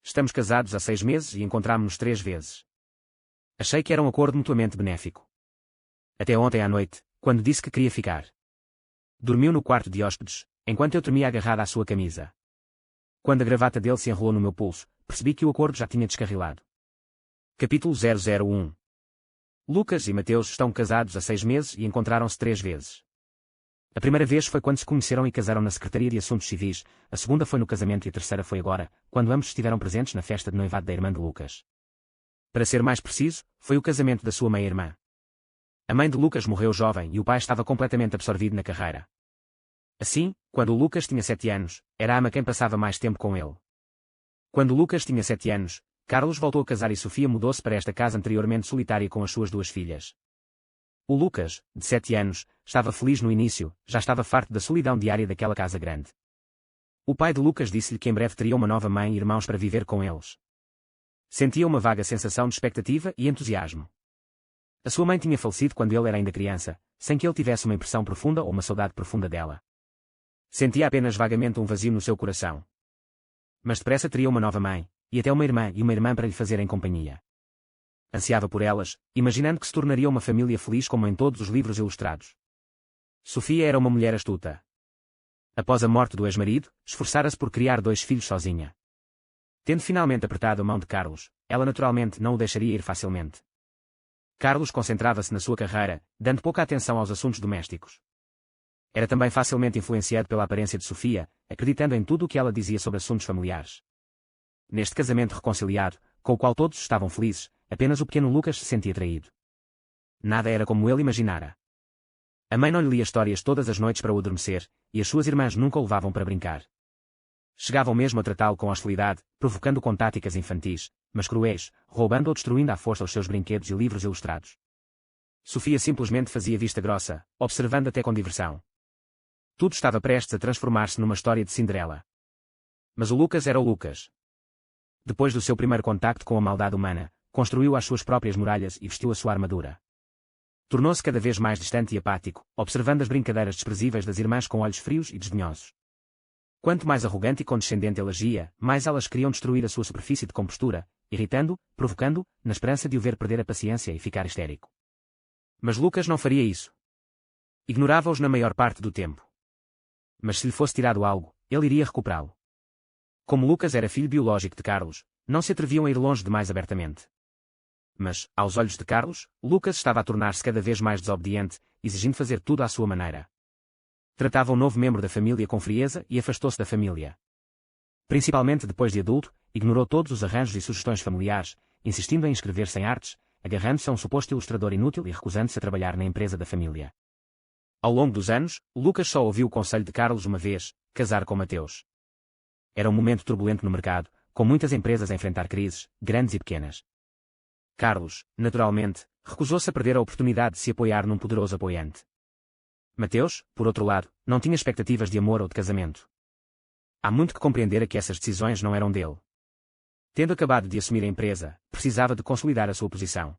Estamos casados há 6 meses e encontramo-nos 3 vezes. Achei que era um acordo mutuamente benéfico. Até ontem à noite, quando disse que queria ficar. Dormiu no quarto de hóspedes, enquanto eu tremia agarrada à sua camisa. Quando a gravata dele se enrolou no meu pulso, percebi que o acordo já tinha descarrilado. Capítulo 001. Lucas e Mateus estão casados há 6 meses e encontraram-se 3 vezes. A primeira vez foi quando se conheceram e casaram na Secretaria de Assuntos Civis, a segunda foi no casamento e a terceira foi agora, quando ambos estiveram presentes na festa de noivado da irmã de Lucas. Para ser mais preciso, foi o casamento da sua meia-irmã. A mãe de Lucas morreu jovem e o pai estava completamente absorvido na carreira. Assim, quando Lucas tinha 7 anos, era a ama quem passava mais tempo com ele. Quando Lucas tinha 7 anos, Carlos voltou a casar e Sofia mudou-se para esta casa anteriormente solitária com as suas 2 filhas. O Lucas, de 7 anos, estava feliz no início, já estava farto da solidão diária daquela casa grande. O pai de Lucas disse-lhe que em breve teria uma nova mãe e irmãos para viver com eles. Sentia uma vaga sensação de expectativa e entusiasmo. A sua mãe tinha falecido quando ele era ainda criança, sem que ele tivesse uma impressão profunda ou uma saudade profunda dela. Sentia apenas vagamente um vazio no seu coração. Mas depressa teria uma nova mãe, e até uma irmã para lhe fazerem companhia. Ansiava por elas, imaginando que se tornaria uma família feliz como em todos os livros ilustrados. Sofia era uma mulher astuta. Após a morte do ex-marido, esforçara-se por criar 2 filhos sozinha. Tendo finalmente apertado a mão de Carlos, ela naturalmente não o deixaria ir facilmente. Carlos concentrava-se na sua carreira, dando pouca atenção aos assuntos domésticos. Era também facilmente influenciado pela aparência de Sofia, acreditando em tudo o que ela dizia sobre assuntos familiares. Neste casamento reconciliado, com o qual todos estavam felizes, apenas o pequeno Lucas se sentia traído. Nada era como ele imaginara. A mãe não lhe lia histórias todas as noites para o adormecer, e as suas irmãs nunca o levavam para brincar. Chegavam mesmo a tratá-lo com hostilidade, provocando com táticas infantis, mas cruéis, roubando ou destruindo à força os seus brinquedos e livros ilustrados. Sofia simplesmente fazia vista grossa, observando até com diversão. Tudo estava prestes a transformar-se numa história de Cinderela. Mas o Lucas era o Lucas. Depois do seu primeiro contacto com a maldade humana, construiu as suas próprias muralhas e vestiu a sua armadura. Tornou-se cada vez mais distante e apático, observando as brincadeiras desprezíveis das irmãs com olhos frios e desdenhosos. Quanto mais arrogante e condescendente ele agia, mais elas queriam destruir a sua superfície de compostura, irritando-o, provocando-o, na esperança de o ver perder a paciência e ficar histérico. Mas Lucas não faria isso. Ignorava-os na maior parte do tempo. Mas se lhe fosse tirado algo, ele iria recuperá-lo. Como Lucas era filho biológico de Carlos, não se atreviam a ir longe demais abertamente. Mas, aos olhos de Carlos, Lucas estava a tornar-se cada vez mais desobediente, exigindo fazer tudo à sua maneira. Tratava um novo membro da família com frieza e afastou-se da família. Principalmente depois de adulto, ignorou todos os arranjos e sugestões familiares, insistindo em inscrever-se em artes, agarrando-se a um suposto ilustrador inútil e recusando-se a trabalhar na empresa da família. Ao longo dos anos, Lucas só ouviu o conselho de Carlos uma vez: casar com Mateus. Era um momento turbulento no mercado, com muitas empresas a enfrentar crises, grandes e pequenas. Carlos, naturalmente, recusou-se a perder a oportunidade de se apoiar num poderoso apoiante. Mateus, por outro lado, não tinha expectativas de amor ou de casamento. Há muito que compreender que essas decisões não eram dele. Tendo acabado de assumir a empresa, precisava de consolidar a sua posição.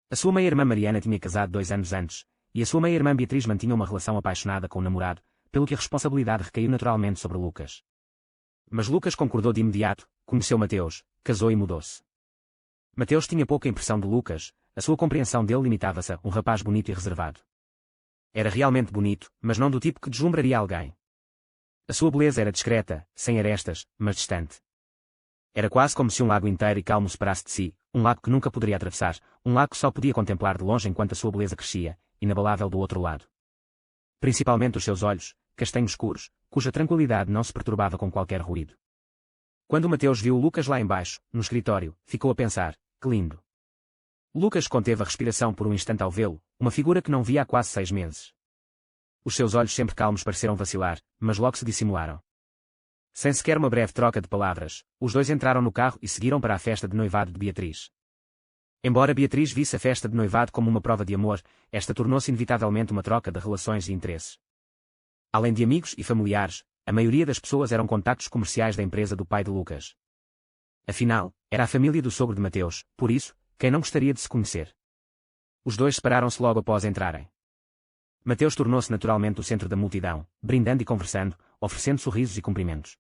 A sua meia-irmã Mariana tinha casado 2 anos antes, e a sua meia-irmã Beatriz mantinha uma relação apaixonada com o namorado, pelo que a responsabilidade recaiu naturalmente sobre Lucas. Mas Lucas concordou de imediato, conheceu Mateus, casou e mudou-se. Mateus tinha pouca impressão de Lucas, a sua compreensão dele limitava-se a um rapaz bonito e reservado. Era realmente bonito, mas não do tipo que deslumbraria alguém. A sua beleza era discreta, sem arestas, mas distante. Era quase como se um lago inteiro e calmo separasse de si, um lago que nunca poderia atravessar, um lago que só podia contemplar de longe enquanto a sua beleza crescia, inabalável do outro lado. Principalmente os seus olhos, castanhos escuros, cuja tranquilidade não se perturbava com qualquer ruído. Quando Mateus viu Lucas lá embaixo, no escritório, ficou a pensar: que lindo. Lucas conteve a respiração por um instante ao vê-lo, uma figura que não via há quase 6 meses. Os seus olhos sempre calmos pareceram vacilar, mas logo se dissimularam. Sem sequer uma breve troca de palavras, os dois entraram no carro e seguiram para a festa de noivado de Beatriz. Embora Beatriz visse a festa de noivado como uma prova de amor, esta tornou-se inevitavelmente uma troca de relações e interesses. Além de amigos e familiares, a maioria das pessoas eram contactos comerciais da empresa do pai de Lucas. Afinal, era a família do sogro de Mateus, por isso, quem não gostaria de se conhecer? Os dois separaram-se logo após entrarem. Mateus tornou-se naturalmente o centro da multidão, brindando e conversando, oferecendo sorrisos e cumprimentos.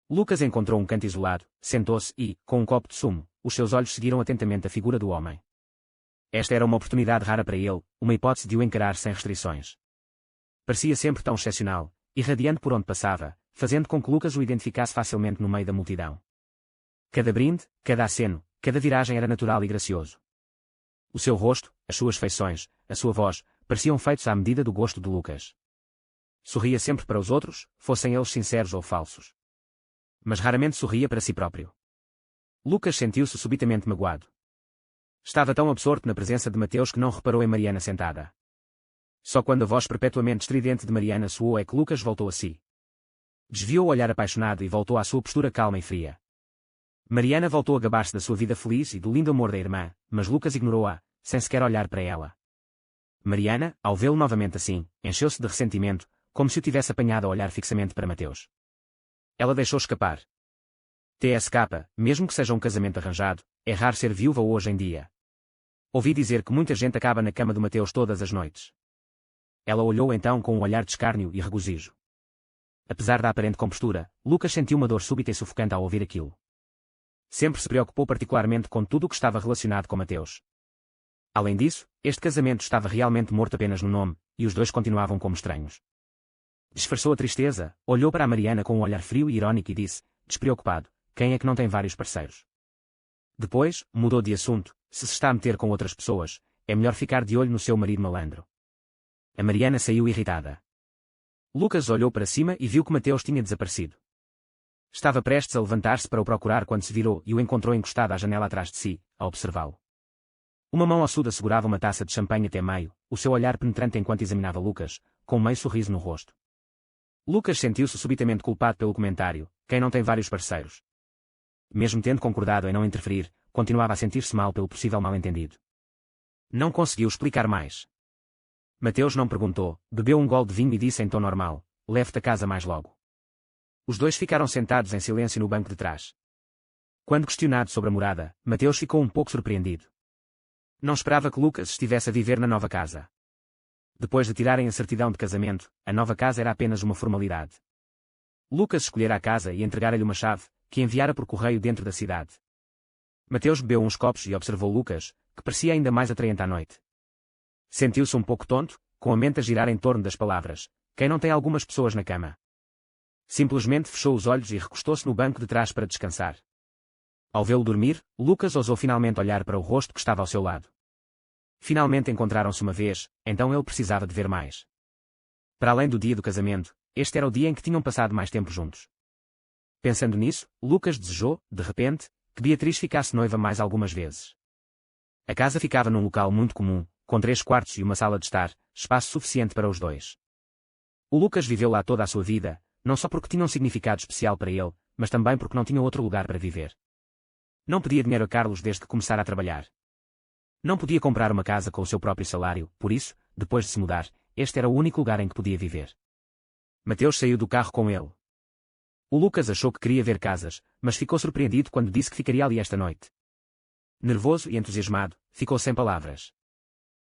Lucas encontrou um canto isolado, sentou-se e, com um copo de sumo, os seus olhos seguiram atentamente a figura do homem. Esta era uma oportunidade rara para ele, uma hipótese de o encarar sem restrições. Parecia sempre tão excepcional, irradiante por onde passava, fazendo com que Lucas o identificasse facilmente no meio da multidão. Cada brinde, cada aceno, cada viragem era natural e gracioso. O seu rosto, as suas feições, a sua voz, pareciam feitos à medida do gosto de Lucas. Sorria sempre para os outros, fossem eles sinceros ou falsos. Mas raramente sorria para si próprio. Lucas sentiu-se subitamente magoado. Estava tão absorto na presença de Mateus que não reparou em Mariana sentada. Só quando a voz perpetuamente estridente de Mariana soou é que Lucas voltou a si. Desviou o olhar apaixonado e voltou à sua postura calma e fria. Mariana voltou a gabar-se da sua vida feliz e do lindo amor da irmã, mas Lucas ignorou-a, sem sequer olhar para ela. Mariana, ao vê-lo novamente assim, encheu-se de ressentimento, como se o tivesse apanhado a olhar fixamente para Mateus. Ela deixou escapar. TSK, mesmo que seja um casamento arranjado, é raro ser viúva hoje em dia. Ouvi dizer que muita gente acaba na cama do Mateus todas as noites. Ela olhou então com um olhar de escárnio e regozijo. Apesar da aparente compostura, Lucas sentiu uma dor súbita e sufocante ao ouvir aquilo. Sempre se preocupou particularmente com tudo o que estava relacionado com Mateus. Além disso, este casamento estava realmente morto apenas no nome, e os dois continuavam como estranhos. Disfarçou a tristeza, olhou para a Mariana com um olhar frio e irónico e disse, despreocupado, quem é que não tem vários parceiros? Depois, mudou de assunto, se está a meter com outras pessoas, é melhor ficar de olho no seu marido malandro. A Mariana saiu irritada. Lucas olhou para cima e viu que Mateus tinha desaparecido. Estava prestes a levantar-se para o procurar quando se virou e o encontrou encostado à janela atrás de si, a observá-lo. Uma mão ossuda segurava uma taça de champanhe até meio, o seu olhar penetrante enquanto examinava Lucas, com um meio sorriso no rosto. Lucas sentiu-se subitamente culpado pelo comentário, quem não tem vários parceiros. Mesmo tendo concordado em não interferir, continuava a sentir-se mal pelo possível mal-entendido. Não conseguiu explicar mais. Mateus não perguntou, bebeu um gole de vinho e disse em tom normal, leve-te a casa mais logo. Os dois ficaram sentados em silêncio no banco de trás. Quando questionado sobre a morada, Mateus ficou um pouco surpreendido. Não esperava que Lucas estivesse a viver na nova casa. Depois de tirarem a certidão de casamento, a nova casa era apenas uma formalidade. Lucas escolhera a casa e entregara-lhe uma chave, que enviara por correio dentro da cidade. Mateus bebeu uns copos e observou Lucas, que parecia ainda mais atraente à noite. Sentiu-se um pouco tonto, com a mente a girar em torno das palavras, quem não tem algumas pessoas na cama. Simplesmente fechou os olhos e recostou-se no banco de trás para descansar. Ao vê-lo dormir, Lucas ousou finalmente olhar para o rosto que estava ao seu lado. Finalmente encontraram-se uma vez, então ele precisava de ver mais. Para além do dia do casamento, este era o dia em que tinham passado mais tempo juntos. Pensando nisso, Lucas desejou, de repente, que Beatriz ficasse noiva mais algumas vezes. A casa ficava num local muito comum, com 3 quartos e uma sala de estar, espaço suficiente para os dois. O Lucas viveu lá toda a sua vida, não só porque tinha um significado especial para ele, mas também porque não tinha outro lugar para viver. Não pedia dinheiro a Carlos desde que começara a trabalhar. Não podia comprar uma casa com o seu próprio salário, por isso, depois de se mudar, este era o único lugar em que podia viver. Mateus saiu do carro com ele. O Lucas achou que queria ver casas, mas ficou surpreendido quando disse que ficaria ali esta noite. Nervoso e entusiasmado, ficou sem palavras.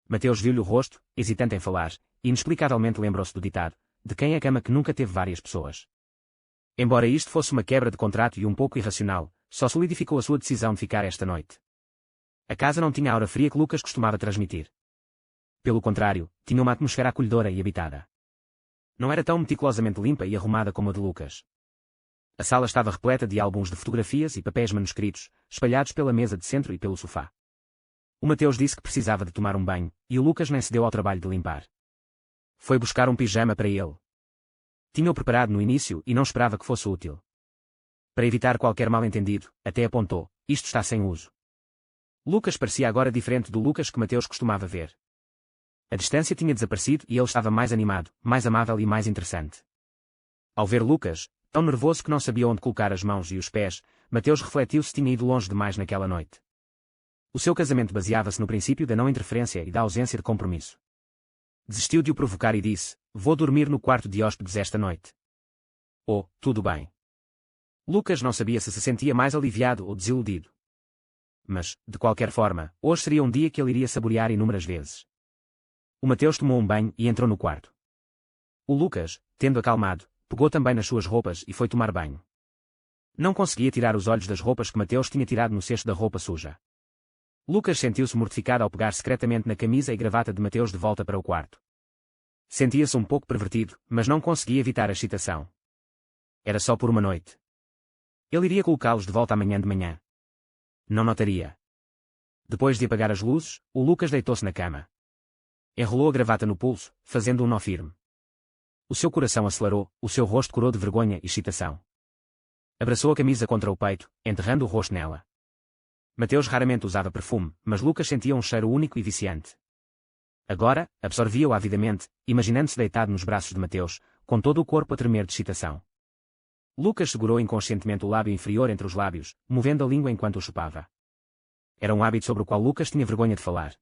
Mateus viu-lhe o rosto, hesitante em falar, e inexplicavelmente lembrou-se do ditado, de quem é a cama que nunca teve várias pessoas. Embora isto fosse uma quebra de contrato e um pouco irracional, só solidificou a sua decisão de ficar esta noite. A casa não tinha a aura fria que Lucas costumava transmitir. Pelo contrário, tinha uma atmosfera acolhedora e habitada. Não era tão meticulosamente limpa e arrumada como a de Lucas. A sala estava repleta de álbuns de fotografias e papéis manuscritos, espalhados pela mesa de centro e pelo sofá. O Mateus disse que precisava de tomar um banho, e o Lucas nem se deu ao trabalho de limpar. Foi buscar um pijama para ele. Tinha-o preparado no início e não esperava que fosse útil. Para evitar qualquer mal-entendido, até apontou, isto está sem uso. Lucas parecia agora diferente do Lucas que Mateus costumava ver. A distância tinha desaparecido e ele estava mais animado, mais amável e mais interessante. Ao ver Lucas, tão nervoso que não sabia onde colocar as mãos e os pés, Mateus refletiu se tinha ido longe demais naquela noite. O seu casamento baseava-se no princípio da não interferência e da ausência de compromisso. Desistiu de o provocar e disse, vou dormir no quarto de hóspedes esta noite. Oh, tudo bem. Lucas não sabia se sentia mais aliviado ou desiludido. Mas, de qualquer forma, hoje seria um dia que ele iria saborear inúmeras vezes. O Mateus tomou um banho e entrou no quarto. O Lucas, tendo acalmado, pegou também nas suas roupas e foi tomar banho. Não conseguia tirar os olhos das roupas que Mateus tinha tirado no cesto da roupa suja. Lucas sentiu-se mortificado ao pegar secretamente na camisa e gravata de Mateus de volta para o quarto. Sentia-se um pouco pervertido, mas não conseguia evitar a excitação. Era só por uma noite. Ele iria colocá-los de volta amanhã de manhã. Não notaria. Depois de apagar as luzes, o Lucas deitou-se na cama. Enrolou a gravata no pulso, fazendo um nó firme. O seu coração acelerou, o seu rosto corou de vergonha e excitação. Abraçou a camisa contra o peito, enterrando o rosto nela. Mateus raramente usava perfume, mas Lucas sentia um cheiro único e viciante. Agora, absorvia-o avidamente, imaginando-se deitado nos braços de Mateus, com todo o corpo a tremer de excitação. Lucas segurou inconscientemente o lábio inferior entre os lábios, movendo a língua enquanto o chupava. Era um hábito sobre o qual Lucas tinha vergonha de falar.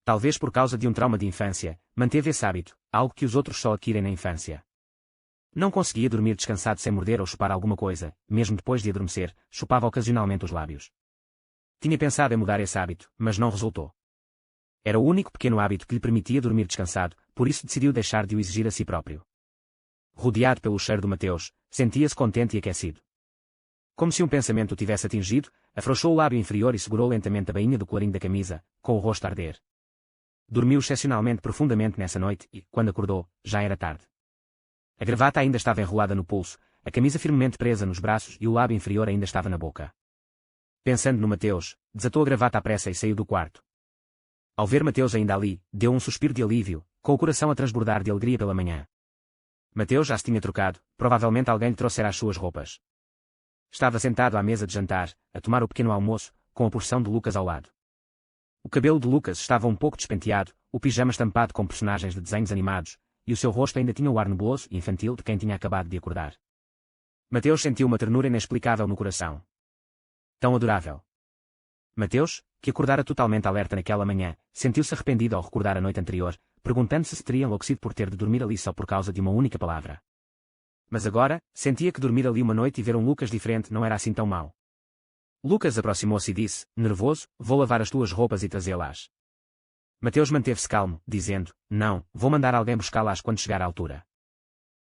Talvez por causa de um trauma de infância, manteve esse hábito, algo que os outros só adquirem na infância. Não conseguia dormir descansado sem morder ou chupar alguma coisa, mesmo depois de adormecer, chupava ocasionalmente os lábios. Tinha pensado em mudar esse hábito, mas não resultou. Era o único pequeno hábito que lhe permitia dormir descansado, por isso decidiu deixar de o exigir a si próprio. Rodeado pelo cheiro do Mateus, sentia-se contente e aquecido. Como se um pensamento o tivesse atingido, afrouxou o lábio inferior e segurou lentamente a bainha do colarinho da camisa, com o rosto a arder. Dormiu excepcionalmente profundamente nessa noite e, quando acordou, já era tarde. A gravata ainda estava enrolada no pulso, a camisa firmemente presa nos braços e o lábio inferior ainda estava na boca. Pensando no Mateus, desatou a gravata à pressa e saiu do quarto. Ao ver Mateus ainda ali, deu um suspiro de alívio, com o coração a transbordar de alegria pela manhã. Mateus já se tinha trocado, provavelmente alguém lhe trouxera as suas roupas. Estava sentado à mesa de jantar, a tomar o pequeno almoço, com a porção de Lucas ao lado. O cabelo de Lucas estava um pouco despenteado, o pijama estampado com personagens de desenhos animados, e o seu rosto ainda tinha o ar nebuloso e infantil de quem tinha acabado de acordar. Mateus sentiu uma ternura inexplicável no coração. Tão adorável. Mateus, que acordara totalmente alerta naquela manhã, sentiu-se arrependido ao recordar a noite anterior, perguntando-se se teria enlouquecido por ter de dormir ali só por causa de uma única palavra. Mas agora, sentia que dormir ali uma noite e ver um Lucas diferente não era assim tão mau. Lucas aproximou-se e disse, nervoso, vou lavar as tuas roupas e trazê-las. Mateus manteve-se calmo, dizendo, não, vou mandar alguém buscá-las quando chegar à altura.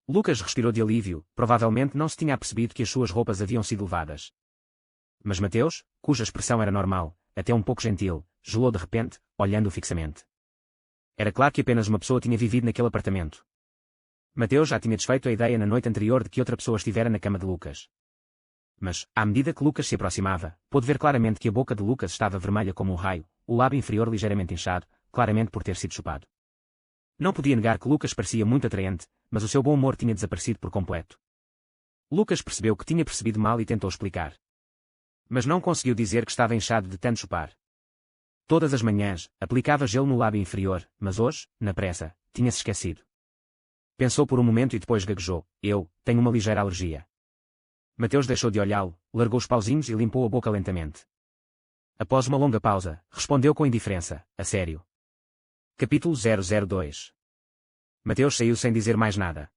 Lucas respirou de alívio, provavelmente não se tinha apercebido que as suas roupas haviam sido levadas. Mas Mateus, cuja expressão era normal, até um pouco gentil, gelou de repente, olhando-o fixamente. Era claro que apenas uma pessoa tinha vivido naquele apartamento. Mateus já tinha desfeito a ideia na noite anterior de que outra pessoa estivera na cama de Lucas. Mas, à medida que Lucas se aproximava, pôde ver claramente que a boca de Lucas estava vermelha como um raio, o lábio inferior ligeiramente inchado, claramente por ter sido chupado. Não podia negar que Lucas parecia muito atraente, mas o seu bom humor tinha desaparecido por completo. Lucas percebeu que tinha percebido mal e tentou explicar. Mas não conseguiu dizer que estava inchado de tanto chupar. Todas as manhãs, aplicava gelo no lábio inferior, mas hoje, na pressa, tinha-se esquecido. Pensou por um momento e depois gaguejou, eu, tenho uma ligeira alergia. Mateus deixou de olhá-lo, largou os pauzinhos e limpou a boca lentamente. Após uma longa pausa, respondeu com indiferença, a sério. Capítulo 002. Mateus saiu sem dizer mais nada.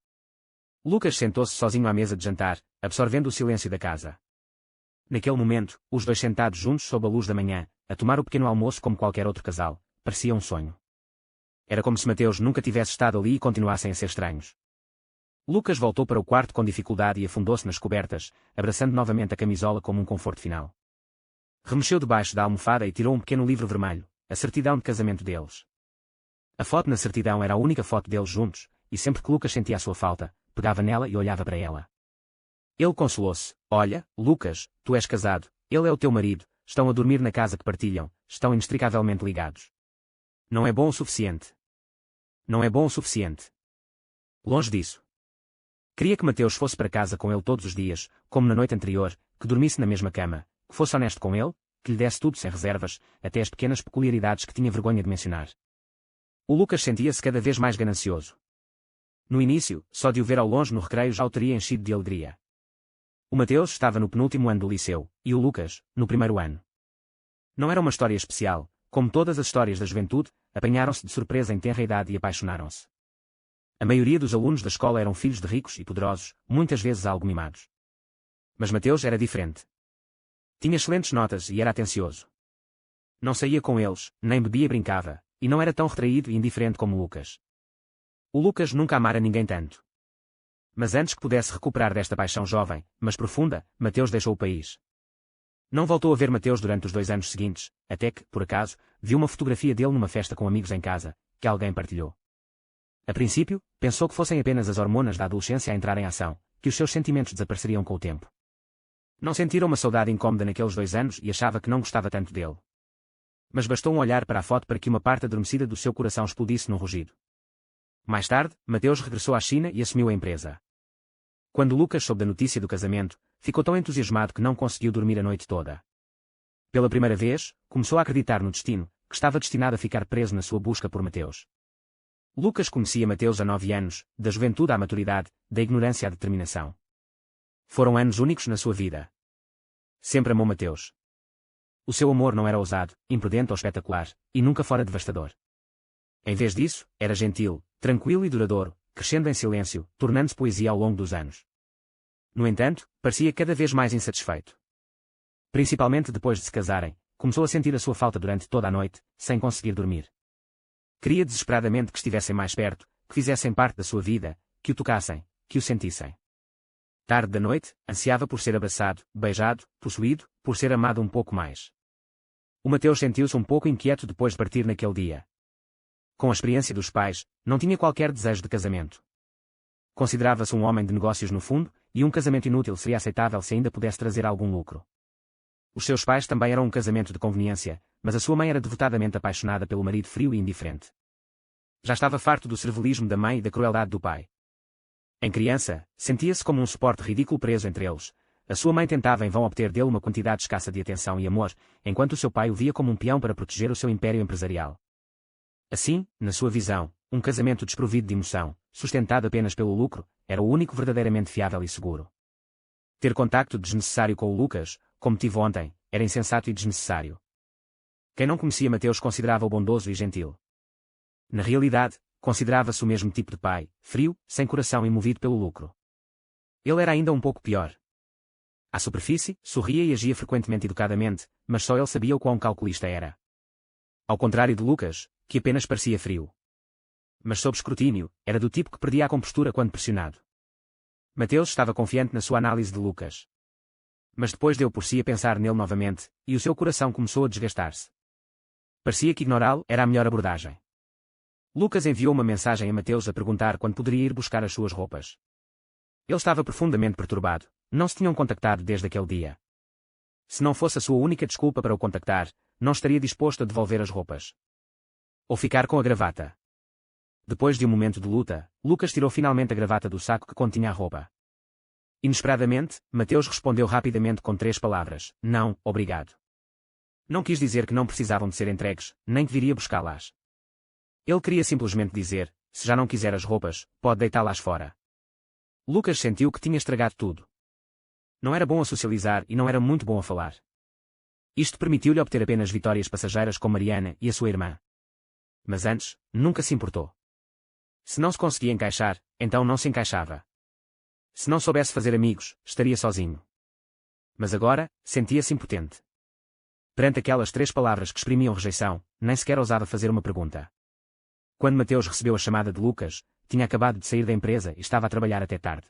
Lucas sentou-se sozinho à mesa de jantar, absorvendo o silêncio da casa. Naquele momento, os dois sentados juntos sob a luz da manhã, a tomar o pequeno almoço como qualquer outro casal, parecia um sonho. Era como se Mateus nunca tivesse estado ali e continuassem a ser estranhos. Lucas voltou para o quarto com dificuldade e afundou-se nas cobertas, abraçando novamente a camisola como um conforto final. Remexeu debaixo da almofada e tirou um pequeno livro vermelho, a certidão de casamento deles. A foto na certidão era a única foto deles juntos, e sempre que Lucas sentia a sua falta, pegava nela e olhava para ela. Ele consolou-se, olha, Lucas, tu és casado, ele é o teu marido, estão a dormir na casa que partilham, estão inextricavelmente ligados. Não é bom o suficiente. Não é bom o suficiente. Longe disso. Queria que Mateus fosse para casa com ele todos os dias, como na noite anterior, que dormisse na mesma cama, que fosse honesto com ele, que lhe desse tudo sem reservas, até as pequenas peculiaridades que tinha vergonha de mencionar. O Lucas sentia-se cada vez mais ganancioso. No início, só de o ver ao longe no recreio já o teria enchido de alegria. O Mateus estava no penúltimo ano do liceu, e o Lucas, no primeiro ano. Não era uma história especial, como todas as histórias da juventude, apanharam-se de surpresa em tenra idade e apaixonaram-se. A maioria dos alunos da escola eram filhos de ricos e poderosos, muitas vezes algo mimados. Mas Mateus era diferente. Tinha excelentes notas e era atencioso. Não saía com eles, nem bebia e brincava, e não era tão retraído e indiferente como Lucas. O Lucas nunca amara ninguém tanto. Mas antes que pudesse recuperar desta paixão jovem, mas profunda, Mateus deixou o país. Não voltou a ver Mateus durante os 2 anos seguintes, até que, por acaso, viu uma fotografia dele numa festa com amigos em casa, que alguém partilhou. A princípio, pensou que fossem apenas as hormonas da adolescência a entrar em ação, que os seus sentimentos desapareceriam com o tempo. Não sentira uma saudade incômoda naqueles 2 anos e achava que não gostava tanto dele. Mas bastou um olhar para a foto para que uma parte adormecida do seu coração explodisse num rugido. Mais tarde, Mateus regressou à China e assumiu a empresa. Quando Lucas soube da notícia do casamento, ficou tão entusiasmado que não conseguiu dormir a noite toda. Pela primeira vez, começou a acreditar no destino, que estava destinado a ficar preso na sua busca por Mateus. Lucas conhecia Mateus há 9 anos, da juventude à maturidade, da ignorância à determinação. Foram anos únicos na sua vida. Sempre amou Mateus. O seu amor não era ousado, imprudente ou espetacular, e nunca fora devastador. Em vez disso, era gentil, tranquilo e duradouro, crescendo em silêncio, tornando-se poesia ao longo dos anos. No entanto, parecia cada vez mais insatisfeito. Principalmente depois de se casarem, começou a sentir a sua falta durante toda a noite, sem conseguir dormir. Queria desesperadamente que estivessem mais perto, que fizessem parte da sua vida, que o tocassem, que o sentissem. Tarde da noite, ansiava por ser abraçado, beijado, possuído, por ser amado um pouco mais. O Mateus sentiu-se um pouco inquieto depois de partir naquele dia. Com a experiência dos pais, não tinha qualquer desejo de casamento. Considerava-se um homem de negócios no fundo, e um casamento inútil seria aceitável se ainda pudesse trazer algum lucro. Os seus pais também eram um casamento de conveniência, mas a sua mãe era devotadamente apaixonada pelo marido frio e indiferente. Já estava farto do servilismo da mãe e da crueldade do pai. Em criança, sentia-se como um suporte ridículo preso entre eles. A sua mãe tentava em vão obter dele uma quantidade escassa de atenção e amor, enquanto o seu pai o via como um peão para proteger o seu império empresarial. Assim, na sua visão, um casamento desprovido de emoção, sustentado apenas pelo lucro, era o único verdadeiramente fiável e seguro. Ter contacto desnecessário com o Lucas, como tive ontem, era insensato e desnecessário. Quem não conhecia Mateus considerava-o bondoso e gentil. Na realidade, considerava-se o mesmo tipo de pai, frio, sem coração e movido pelo lucro. Ele era ainda um pouco pior. À superfície, sorria e agia frequentemente educadamente, mas só ele sabia o quão calculista era. Ao contrário de Lucas, que apenas parecia frio. Mas sob escrutínio, era do tipo que perdia a compostura quando pressionado. Mateus estava confiante na sua análise de Lucas. Mas depois deu por si a pensar nele novamente, e o seu coração começou a desgastar-se. Parecia que ignorá-lo era a melhor abordagem. Lucas enviou uma mensagem a Mateus a perguntar quando poderia ir buscar as suas roupas. Ele estava profundamente perturbado, não se tinham contactado desde aquele dia. Se não fosse a sua única desculpa para o contactar, não estaria disposto a devolver as roupas. Ou ficar com a gravata. Depois de um momento de luta, Lucas tirou finalmente a gravata do saco que continha a roupa. Inesperadamente, Mateus respondeu rapidamente com 3 palavras: não, obrigado. Não quis dizer que não precisavam de ser entregues, nem que viria buscá-las. Ele queria simplesmente dizer: se já não quiser as roupas, pode deitá-las fora. Lucas sentiu que tinha estragado tudo. Não era bom a socializar e não era muito bom a falar. Isto permitiu-lhe obter apenas vitórias passageiras com Mariana e a sua irmã. Mas antes, nunca se importou. Se não se conseguia encaixar, então não se encaixava. Se não soubesse fazer amigos, estaria sozinho. Mas agora, sentia-se impotente. Perante aquelas 3 palavras que exprimiam rejeição, nem sequer ousava fazer uma pergunta. Quando Mateus recebeu a chamada de Lucas, tinha acabado de sair da empresa e estava a trabalhar até tarde.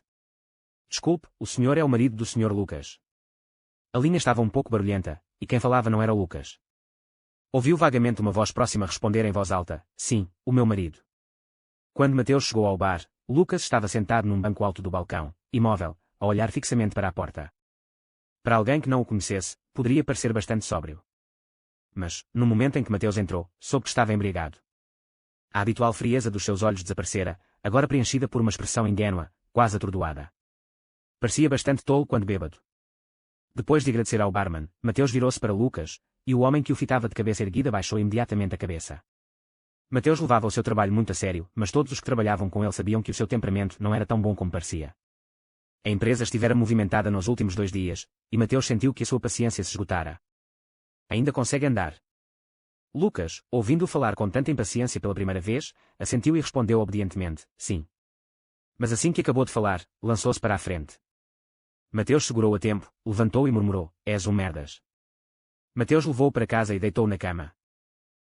Desculpe, o senhor é o marido do senhor Lucas. A linha estava um pouco barulhenta, e quem falava não era o Lucas. Ouviu vagamente uma voz próxima responder em voz alta: sim, o meu marido. Quando Mateus chegou ao bar, Lucas estava sentado num banco alto do balcão, imóvel, a olhar fixamente para a porta. Para alguém que não o conhecesse, poderia parecer bastante sóbrio. Mas, no momento em que Mateus entrou, soube que estava embriagado. A habitual frieza dos seus olhos desaparecera, agora preenchida por uma expressão ingênua, quase atordoada. Parecia bastante tolo quando bêbado. Depois de agradecer ao barman, Mateus virou-se para Lucas, e o homem que o fitava de cabeça erguida baixou imediatamente a cabeça. Mateus levava o seu trabalho muito a sério, mas todos os que trabalhavam com ele sabiam que o seu temperamento não era tão bom como parecia. A empresa estivera movimentada nos últimos 2 dias, e Mateus sentiu que a sua paciência se esgotara. Ainda consegue andar? Lucas, ouvindo-o falar com tanta impaciência pela primeira vez, assentiu e respondeu obedientemente: sim. Mas assim que acabou de falar, lançou-se para a frente. Mateus segurou a tempo, levantou e murmurou: és um merdas. Mateus levou-o para casa e deitou-o na cama.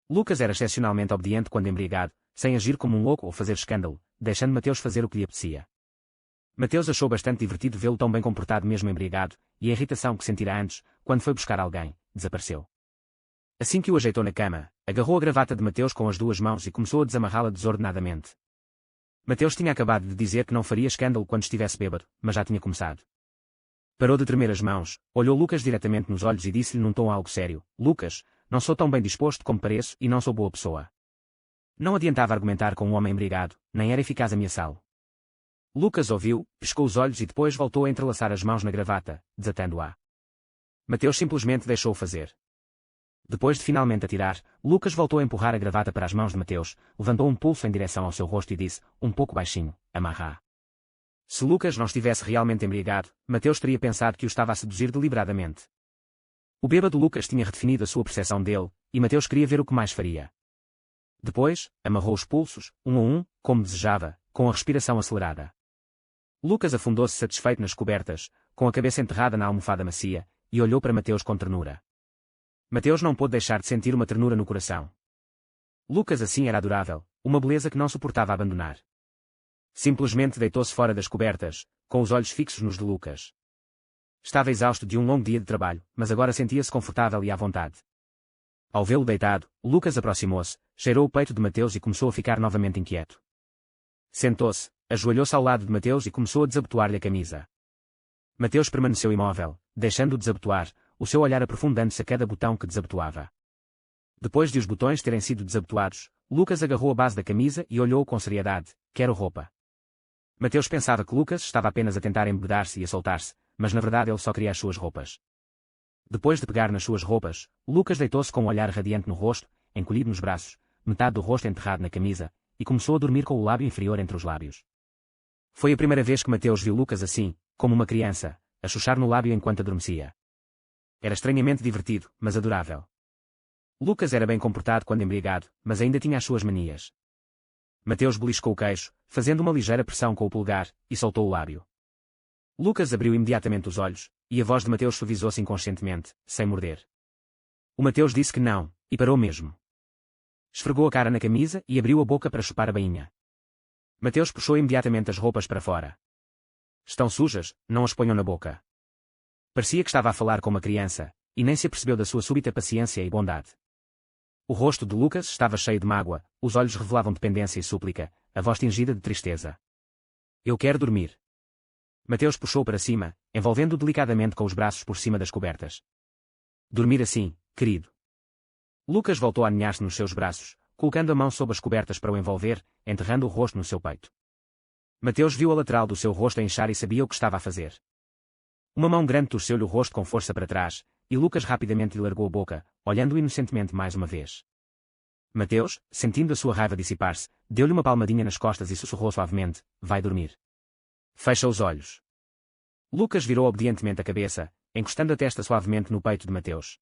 Lucas era excepcionalmente obediente quando embriagado, sem agir como um louco ou fazer escândalo, deixando Mateus fazer o que lhe apetecia. Mateus achou bastante divertido vê-lo tão bem comportado mesmo embriagado, e a irritação que sentira antes, quando foi buscar alguém, desapareceu. Assim que o ajeitou na cama, agarrou a gravata de Mateus com as duas mãos e começou a desamarrá-la desordenadamente. Mateus tinha acabado de dizer que não faria escândalo quando estivesse bêbado, mas já tinha começado. Parou de tremer as mãos, olhou Lucas diretamente nos olhos e disse-lhe num tom algo sério: Lucas, não sou tão bem disposto como pareço e não sou boa pessoa. Não adiantava argumentar com um homem embriagado, nem era eficaz ameaçá-lo. Lucas ouviu, piscou os olhos e depois voltou a entrelaçar as mãos na gravata, desatando-a. Mateus simplesmente deixou-o fazer. Depois de finalmente atirar, Lucas voltou a empurrar a gravata para as mãos de Mateus, levantou um pulso em direção ao seu rosto e disse, um pouco baixinho, amarra. Se Lucas não estivesse realmente embriagado, Mateus teria pensado que o estava a seduzir deliberadamente. O bêbado Lucas tinha redefinido a sua percepção dele, e Mateus queria ver o que mais faria. Depois, amarrou os pulsos, um a um, como desejava, com a respiração acelerada. Lucas afundou-se satisfeito nas cobertas, com a cabeça enterrada na almofada macia, e olhou para Mateus com ternura. Mateus não pôde deixar de sentir uma ternura no coração. Lucas assim era adorável, uma beleza que não suportava abandonar. Simplesmente deitou-se fora das cobertas, com os olhos fixos nos de Lucas. Estava exausto de um longo dia de trabalho, mas agora sentia-se confortável e à vontade. Ao vê-lo deitado, Lucas aproximou-se, cheirou o peito de Mateus e começou a ficar novamente inquieto. Sentou-se, ajoelhou-se ao lado de Mateus e começou a desabotoar-lhe a camisa. Mateus permaneceu imóvel, deixando-o desabotoar, o seu olhar aprofundando-se a cada botão que desabotoava. Depois de os botões terem sido desabotoados, Lucas agarrou a base da camisa e olhou com seriedade: quero roupa. Mateus pensava que Lucas estava apenas a tentar embebedar-se e a soltar-se, mas na verdade ele só queria as suas roupas. Depois de pegar nas suas roupas, Lucas deitou-se com um olhar radiante no rosto, encolhido nos braços, metade do rosto enterrado na camisa, e começou a dormir com o lábio inferior entre os lábios. Foi a primeira vez que Mateus viu Lucas assim, como uma criança, a chuchar no lábio enquanto adormecia. Era estranhamente divertido, mas adorável. Lucas era bem comportado quando embriagado, mas ainda tinha as suas manias. Mateus beliscou o queixo, fazendo uma ligeira pressão com o polegar, e soltou o lábio. Lucas abriu imediatamente os olhos, e a voz de Mateus suavizou-se inconscientemente, sem morder. O Mateus disse que não, e parou mesmo. Esfregou a cara na camisa e abriu a boca para chupar a bainha. Mateus puxou imediatamente as roupas para fora. Estão sujas, não as ponham na boca. Parecia que estava a falar com uma criança, e nem se apercebeu da sua súbita paciência e bondade. O rosto de Lucas estava cheio de mágoa, os olhos revelavam dependência e súplica, a voz tingida de tristeza. Eu quero dormir. Mateus puxou para cima, envolvendo-o delicadamente com os braços por cima das cobertas. Dormir assim, querido. Lucas voltou a aninhar-se nos seus braços, colocando a mão sob as cobertas para o envolver, enterrando o rosto no seu peito. Mateus viu a lateral do seu rosto a inchar e sabia o que estava a fazer. Uma mão grande torceu-lhe o rosto com força para trás, e Lucas rapidamente lhe largou a boca, olhando-o inocentemente mais uma vez. Mateus, sentindo a sua raiva dissipar-se, deu-lhe uma palmadinha nas costas e sussurrou suavemente: vai dormir. Fecha os olhos. Lucas virou obedientemente a cabeça, encostando a testa suavemente no peito de Mateus.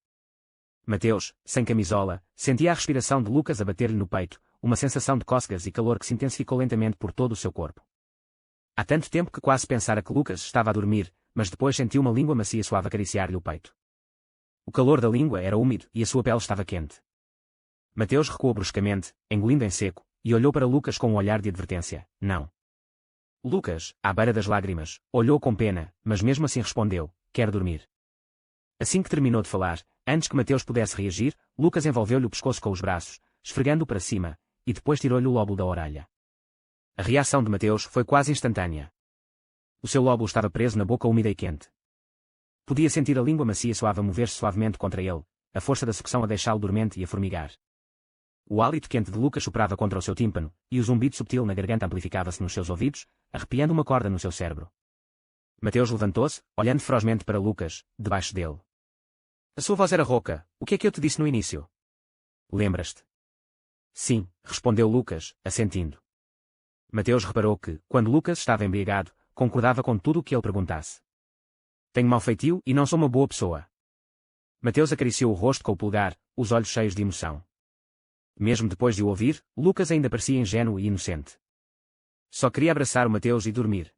Mateus, sem camisola, sentia a respiração de Lucas a bater-lhe no peito, uma sensação de cócegas e calor que se intensificou lentamente por todo o seu corpo. Há tanto tempo que quase pensara que Lucas estava a dormir, mas depois sentiu uma língua macia e suave acariciar-lhe o peito. O calor da língua era úmido e a sua pele estava quente. Mateus recuou bruscamente, engolindo em seco, e olhou para Lucas com um olhar de advertência: não. Lucas, à beira das lágrimas, olhou com pena, mas mesmo assim respondeu: quero dormir. Assim que terminou de falar, antes que Mateus pudesse reagir, Lucas envolveu-lhe o pescoço com os braços, esfregando-o para cima, e depois tirou-lhe o lóbulo da orelha. A reação de Mateus foi quase instantânea. O seu lóbulo estava preso na boca úmida e quente. Podia sentir a língua macia e suave a mover-se suavemente contra ele, a força da sucção a deixá-lo dormente e a formigar. O hálito quente de Lucas soprava contra o seu tímpano, e o zumbido subtil na garganta amplificava-se nos seus ouvidos, arrepiando uma corda no seu cérebro. Mateus levantou-se, olhando ferozmente para Lucas, debaixo dele. A sua voz era rouca. O que é que eu te disse no início? Lembras-te? Sim, respondeu Lucas, assentindo. Mateus reparou que, quando Lucas estava embriagado, concordava com tudo o que ele perguntasse. Tenho mau feitio e não sou uma boa pessoa. Mateus acariciou o rosto com o polegar, os olhos cheios de emoção. Mesmo depois de o ouvir, Lucas ainda parecia ingênuo e inocente. Só queria abraçar o Mateus e dormir.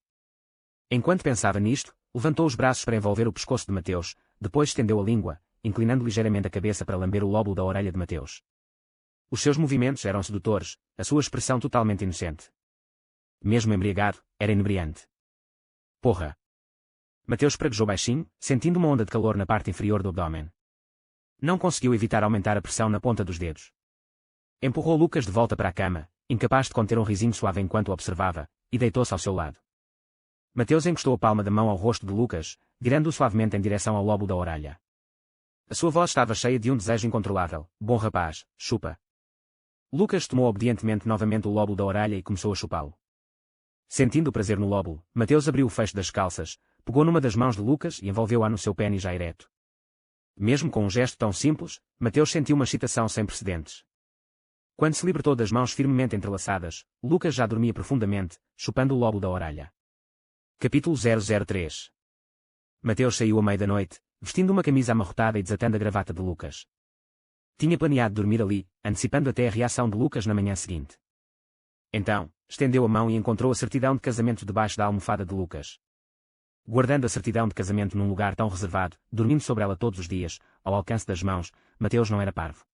Enquanto pensava nisto, levantou os braços para envolver o pescoço de Mateus, depois estendeu a língua, inclinando ligeiramente a cabeça para lamber o lóbulo da orelha de Mateus. Os seus movimentos eram sedutores, a sua expressão totalmente inocente. Mesmo embriagado, era inebriante. porra! Mateus praguejou baixinho, sentindo uma onda de calor na parte inferior do abdômen. Não conseguiu evitar aumentar a pressão na ponta dos dedos. Empurrou Lucas de volta para a cama, incapaz de conter um risinho suave enquanto o observava, e deitou-se ao seu lado. Mateus encostou a palma da mão ao rosto de Lucas, virando-o suavemente em direção ao lóbulo da orelha. A sua voz estava cheia de um desejo incontrolável. Bom rapaz, chupa. Lucas tomou obedientemente novamente o lóbulo da orelha e começou a chupá-lo. Sentindo o prazer no lóbulo, Mateus abriu o fecho das calças, pegou numa das mãos de Lucas e envolveu-a no seu pênis já ereto. Mesmo com um gesto tão simples, Mateus sentiu uma excitação sem precedentes. Quando se libertou das mãos firmemente entrelaçadas, Lucas já dormia profundamente, chupando o lóbulo da orelha. Capítulo 003. Mateus saiu à meia da noite, vestindo uma camisa amarrotada e desatando a gravata de Lucas. Tinha planeado dormir ali, antecipando até a reação de Lucas na manhã seguinte. Então, estendeu a mão e encontrou a certidão de casamento debaixo da almofada de Lucas. Guardando a certidão de casamento num lugar tão reservado, dormindo sobre ela todos os dias, ao alcance das mãos, Mateus não era parvo.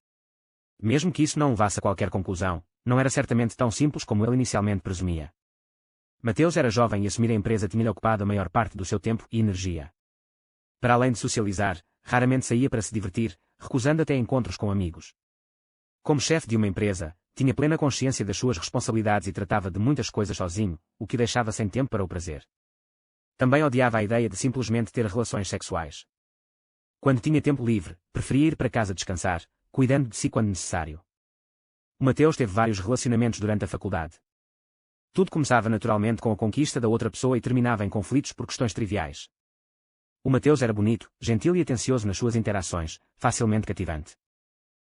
Mesmo que isso não levasse a qualquer conclusão, não era certamente tão simples como ele inicialmente presumia. Mateus era jovem e assumir a empresa tinha-lhe ocupado a maior parte do seu tempo e energia. Para além de socializar, raramente saía para se divertir, recusando até encontros com amigos. Como chefe de uma empresa, tinha plena consciência das suas responsabilidades e tratava de muitas coisas sozinho, o que deixava sem tempo para o prazer. Também odiava a ideia de simplesmente ter relações sexuais. Quando tinha tempo livre, preferia ir para casa descansar, cuidando de si quando necessário. O Mateus teve vários relacionamentos durante a faculdade. Tudo começava naturalmente com a conquista da outra pessoa e terminava em conflitos por questões triviais. O Mateus era bonito, gentil e atencioso nas suas interações, facilmente cativante.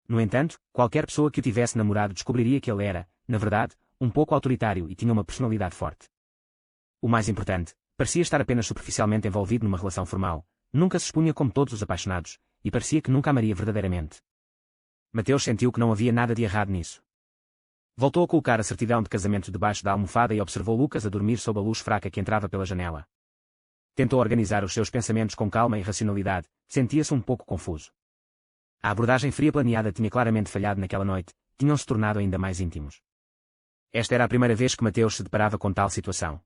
No entanto, qualquer pessoa que o tivesse namorado descobriria que ele era, na verdade, um pouco autoritário e tinha uma personalidade forte. O mais importante, parecia estar apenas superficialmente envolvido numa relação formal, nunca se expunha como todos os apaixonados, e parecia que nunca amaria verdadeiramente. Mateus sentiu que não havia nada de errado nisso. Voltou a colocar a certidão de casamento debaixo da almofada e observou Lucas a dormir sob a luz fraca que entrava pela janela. Tentou organizar os seus pensamentos com calma e racionalidade, sentia-se um pouco confuso. A abordagem fria planeada tinha claramente falhado naquela noite, tinham-se tornado ainda mais íntimos. Esta era a primeira vez que Mateus se deparava com tal situação.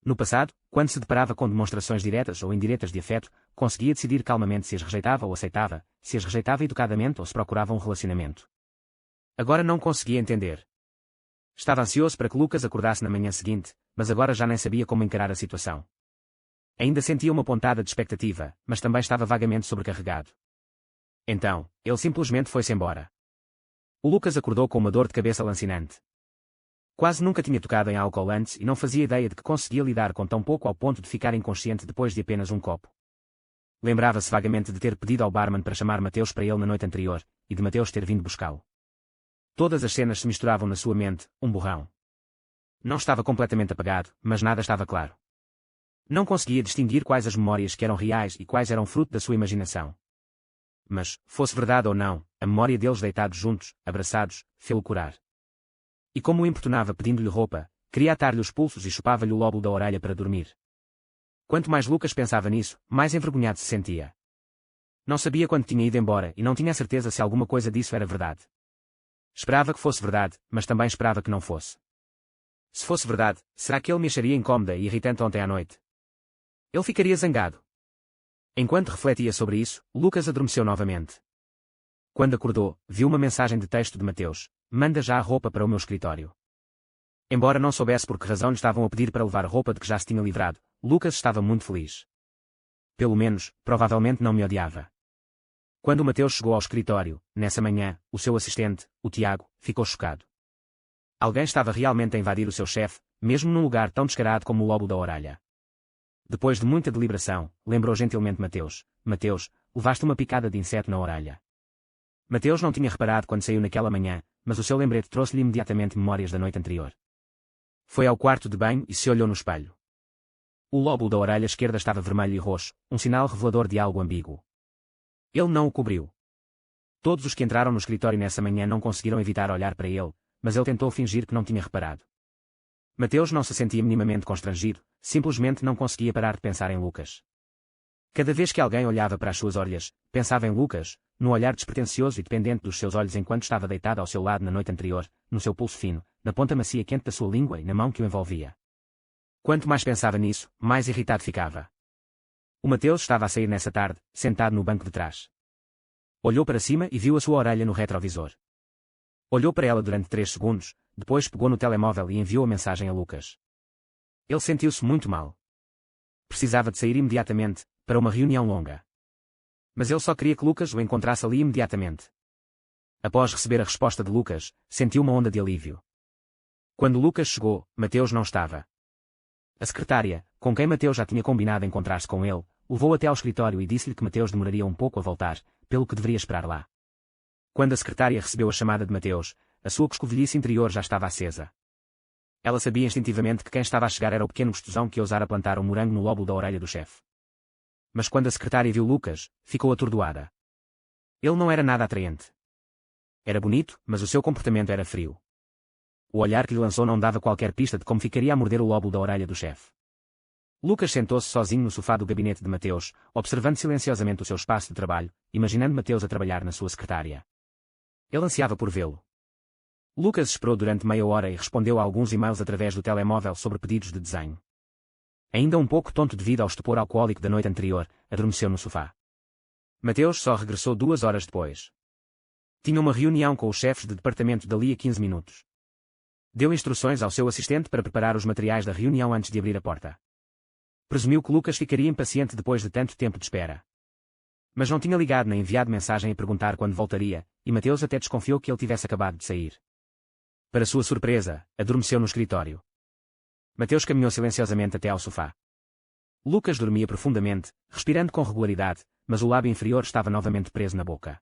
No passado, quando se deparava com demonstrações diretas ou indiretas de afeto, conseguia decidir calmamente se as rejeitava ou aceitava, se as rejeitava educadamente ou se procurava um relacionamento. Agora não conseguia entender. Estava ansioso para que Lucas acordasse na manhã seguinte, mas agora já nem sabia como encarar a situação. Ainda sentia uma pontada de expectativa, mas também estava vagamente sobrecarregado. Então, ele simplesmente foi-se embora. O Lucas acordou com uma dor de cabeça lancinante. Quase nunca tinha tocado em álcool antes e não fazia ideia de que conseguia lidar com tão pouco ao ponto de ficar inconsciente depois de apenas um copo. Lembrava-se vagamente de ter pedido ao barman para chamar Mateus para ele na noite anterior, e de Mateus ter vindo buscá-lo. Todas as cenas se misturavam na sua mente, um borrão. Não estava completamente apagado, mas nada estava claro. Não conseguia distinguir quais as memórias que eram reais e quais eram fruto da sua imaginação. Mas, fosse verdade ou não, a memória deles deitados juntos, abraçados, fê-lo curar. E como o importunava pedindo-lhe roupa, queria atar-lhe os pulsos e chupava-lhe o lóbulo da orelha para dormir. Quanto mais Lucas pensava nisso, mais envergonhado se sentia. Não sabia quando tinha ido embora e não tinha certeza se alguma coisa disso era verdade. Esperava que fosse verdade, mas também esperava que não fosse. Se fosse verdade, será que ele me acharia incómoda e irritante ontem à noite? Ele ficaria zangado. Enquanto refletia sobre isso, Lucas adormeceu novamente. Quando acordou, viu uma mensagem de texto de Mateus: "Manda já a roupa para o meu escritório." Embora não soubesse por que razão lhe estavam a pedir para levar roupa de que já se tinha livrado, Lucas estava muito feliz. Pelo menos, provavelmente não me odiava. Quando Mateus chegou ao escritório, nessa manhã, o seu assistente, o Tiago, ficou chocado. Alguém estava realmente a invadir o seu chefe, mesmo num lugar tão descarado como o lóbulo da orelha. Depois de muita deliberação, lembrou gentilmente Mateus: "Mateus, levaste uma picada de inseto na orelha." Mateus não tinha reparado quando saiu naquela manhã, mas o seu lembrete trouxe-lhe imediatamente memórias da noite anterior. Foi ao quarto de banho e se olhou no espelho. O lóbulo da orelha esquerda estava vermelho e roxo, um sinal revelador de algo ambíguo. Ele não o cobriu. Todos os que entraram no escritório nessa manhã não conseguiram evitar olhar para ele, mas ele tentou fingir que não tinha reparado. Mateus não se sentia minimamente constrangido, simplesmente não conseguia parar de pensar em Lucas. Cada vez que alguém olhava para as suas orelhas, pensava em Lucas, no olhar despretensioso e dependente dos seus olhos enquanto estava deitado ao seu lado na noite anterior, no seu pulso fino, na ponta macia quente da sua língua e na mão que o envolvia. Quanto mais pensava nisso, mais irritado ficava. O Mateus estava a sair nessa tarde, sentado no banco de trás. Olhou para cima e viu a sua orelha no retrovisor. Olhou para ela durante 3 segundos, depois pegou no telemóvel e enviou a mensagem a Lucas. Ele sentiu-se muito mal. Precisava de sair imediatamente, para uma reunião longa. Mas ele só queria que Lucas o encontrasse ali imediatamente. Após receber a resposta de Lucas, sentiu uma onda de alívio. Quando Lucas chegou, Mateus não estava. A secretária, com quem Mateus já tinha combinado encontrar-se com ele, o levou até ao escritório e disse-lhe que Mateus demoraria um pouco a voltar, pelo que deveria esperar lá. Quando a secretária recebeu a chamada de Mateus, a sua coscovilhice interior já estava acesa. Ela sabia instintivamente que quem estava a chegar era o pequeno gostosão que ousara plantar um morango no lóbulo da orelha do chefe. Mas quando a secretária viu Lucas, ficou atordoada. Ele não era nada atraente. Era bonito, mas o seu comportamento era frio. O olhar que lhe lançou não dava qualquer pista de como ficaria a morder o lóbulo da orelha do chefe. Lucas sentou-se sozinho no sofá do gabinete de Mateus, observando silenciosamente o seu espaço de trabalho, imaginando Mateus a trabalhar na sua secretária. Ele ansiava por vê-lo. Lucas esperou durante meia hora e respondeu a alguns e-mails através do telemóvel sobre pedidos de desenho. Ainda um pouco tonto devido ao estupor alcoólico da noite anterior, adormeceu no sofá. Mateus só regressou 2 horas depois. Tinha uma reunião com os chefes de departamento dali a 15 minutos. Deu instruções ao seu assistente para preparar os materiais da reunião antes de abrir a porta. Presumiu que Lucas ficaria impaciente depois de tanto tempo de espera. Mas não tinha ligado nem enviado mensagem a perguntar quando voltaria, e Mateus até desconfiou que ele tivesse acabado de sair. Para sua surpresa, adormeceu no escritório. Mateus caminhou silenciosamente até ao sofá. Lucas dormia profundamente, respirando com regularidade, mas o lábio inferior estava novamente preso na boca.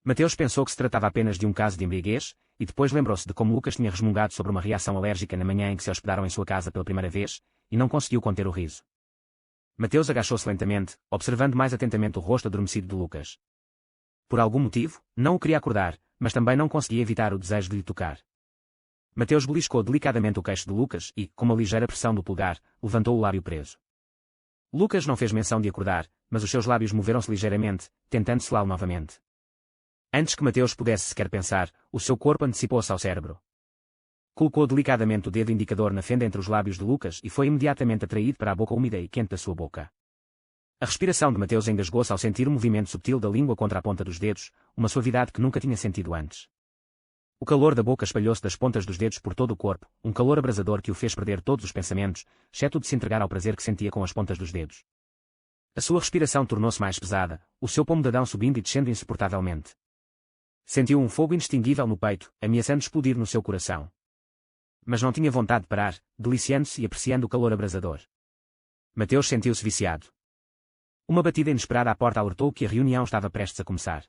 Mateus pensou que se tratava apenas de um caso de embriaguez, e depois lembrou-se de como Lucas tinha resmungado sobre uma reação alérgica na manhã em que se hospedaram em sua casa pela primeira vez, e não conseguiu conter o riso. Mateus agachou-se lentamente, observando mais atentamente o rosto adormecido de Lucas. Por algum motivo, não o queria acordar, mas também não conseguia evitar o desejo de lhe tocar. Mateus beliscou delicadamente o queixo de Lucas e, com uma ligeira pressão do polegar, levantou o lábio preso. Lucas não fez menção de acordar, mas os seus lábios moveram-se ligeiramente, tentando selá-lo novamente. Antes que Mateus pudesse sequer pensar, o seu corpo antecipou-se ao cérebro. Colocou delicadamente o dedo indicador na fenda entre os lábios de Lucas e foi imediatamente atraído para a boca úmida e quente da sua boca. A respiração de Mateus engasgou-se ao sentir o movimento subtil da língua contra a ponta dos dedos, uma suavidade que nunca tinha sentido antes. O calor da boca espalhou-se das pontas dos dedos por todo o corpo, um calor abrasador que o fez perder todos os pensamentos, exceto o de se entregar ao prazer que sentia com as pontas dos dedos. A sua respiração tornou-se mais pesada, o seu pomodadão subindo e descendo insuportavelmente. Sentiu um fogo indistinguível no peito, ameaçando explodir no seu coração. Mas não tinha vontade de parar, deliciando-se e apreciando o calor abrasador. Mateus sentiu-se viciado. Uma batida inesperada à porta alertou que a reunião estava prestes a começar.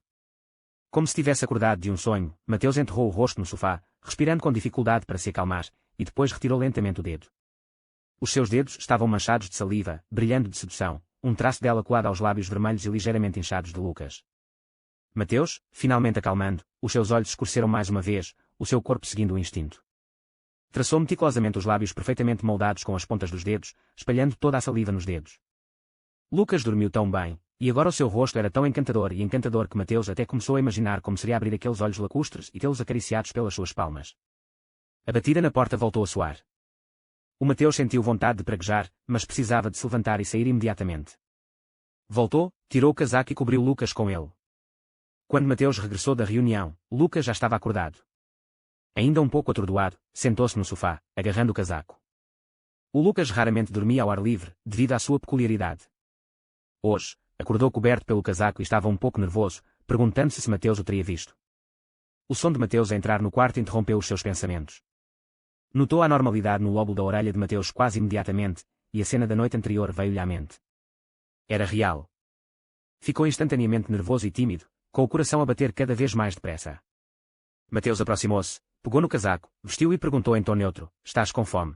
Como se tivesse acordado de um sonho, Mateus enterrou o rosto no sofá, respirando com dificuldade para se acalmar, e depois retirou lentamente o dedo. Os seus dedos estavam manchados de saliva, brilhando de sedução, um traço dela colado aos lábios vermelhos e ligeiramente inchados de Lucas. Mateus, finalmente acalmando, os seus olhos escureceram mais uma vez, o seu corpo seguindo o instinto. Traçou meticulosamente os lábios perfeitamente moldados com as pontas dos dedos, espalhando toda a saliva nos dedos. Lucas dormiu tão bem, e agora o seu rosto era tão encantador que Mateus até começou a imaginar como seria abrir aqueles olhos lacustres e tê-los acariciados pelas suas palmas. A batida na porta voltou a soar. O Mateus sentiu vontade de praguejar, mas precisava de se levantar e sair imediatamente. Voltou, tirou o casaco e cobriu Lucas com ele. Quando Mateus regressou da reunião, Lucas já estava acordado. Ainda um pouco atordoado, sentou-se no sofá, agarrando o casaco. O Lucas raramente dormia ao ar livre, devido à sua peculiaridade. Hoje, acordou coberto pelo casaco e estava um pouco nervoso, perguntando-se se Mateus o teria visto. O som de Mateus a entrar no quarto interrompeu os seus pensamentos. Notou a anormalidade no lóbulo da orelha de Mateus quase imediatamente, e a cena da noite anterior veio-lhe à mente. Era real. Ficou instantaneamente nervoso e tímido, com o coração a bater cada vez mais depressa. Mateus aproximou-se, pegou no casaco, vestiu e perguntou em tom neutro: "Estás com fome?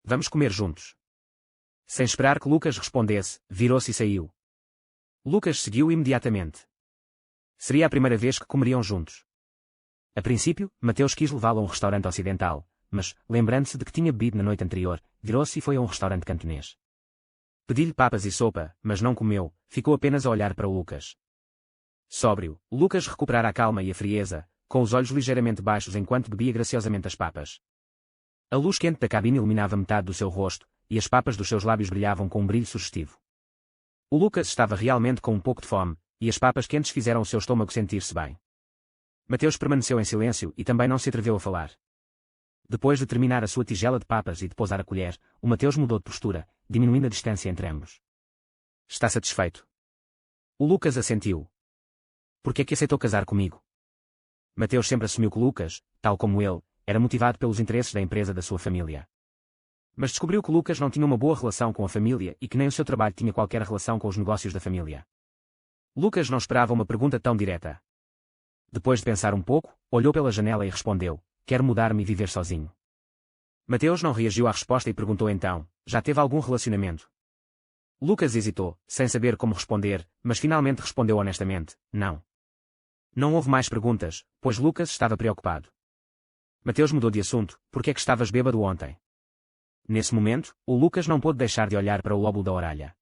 Vamos comer juntos?" Sem esperar que Lucas respondesse, virou-se e saiu. Lucas seguiu imediatamente. Seria a primeira vez que comeriam juntos. A princípio, Mateus quis levá-lo a um restaurante ocidental, mas, lembrando-se de que tinha bebido na noite anterior, virou-se e foi a um restaurante cantonês. Pedi-lhe papas e sopa, mas não comeu, ficou apenas a olhar para o Lucas. Sóbrio, Lucas recuperara a calma e a frieza, com os olhos ligeiramente baixos enquanto bebia graciosamente as papas. A luz quente da cabine iluminava metade do seu rosto, e as papas dos seus lábios brilhavam com um brilho sugestivo. O Lucas estava realmente com um pouco de fome, e as papas quentes fizeram o seu estômago sentir-se bem. Mateus permaneceu em silêncio e também não se atreveu a falar. Depois de terminar a sua tigela de papas e de pousar a colher, o Mateus mudou de postura, diminuindo a distância entre ambos. Está satisfeito? O Lucas assentiu. Por que é que aceitou casar comigo? Mateus sempre assumiu que Lucas, tal como ele, era motivado pelos interesses da empresa da sua família. Mas descobriu que Lucas não tinha uma boa relação com a família e que nem o seu trabalho tinha qualquer relação com os negócios da família. Lucas não esperava uma pergunta tão direta. Depois de pensar um pouco, olhou pela janela e respondeu: quero mudar-me e viver sozinho. Mateus não reagiu à resposta e perguntou então: já teve algum relacionamento? Lucas hesitou, sem saber como responder, mas finalmente respondeu honestamente: não. Não houve mais perguntas, pois Lucas estava preocupado. Mateus mudou de assunto: por que é que estavas bêbado ontem? Nesse momento, o Lucas não pôde deixar de olhar para o lóbulo da orelha.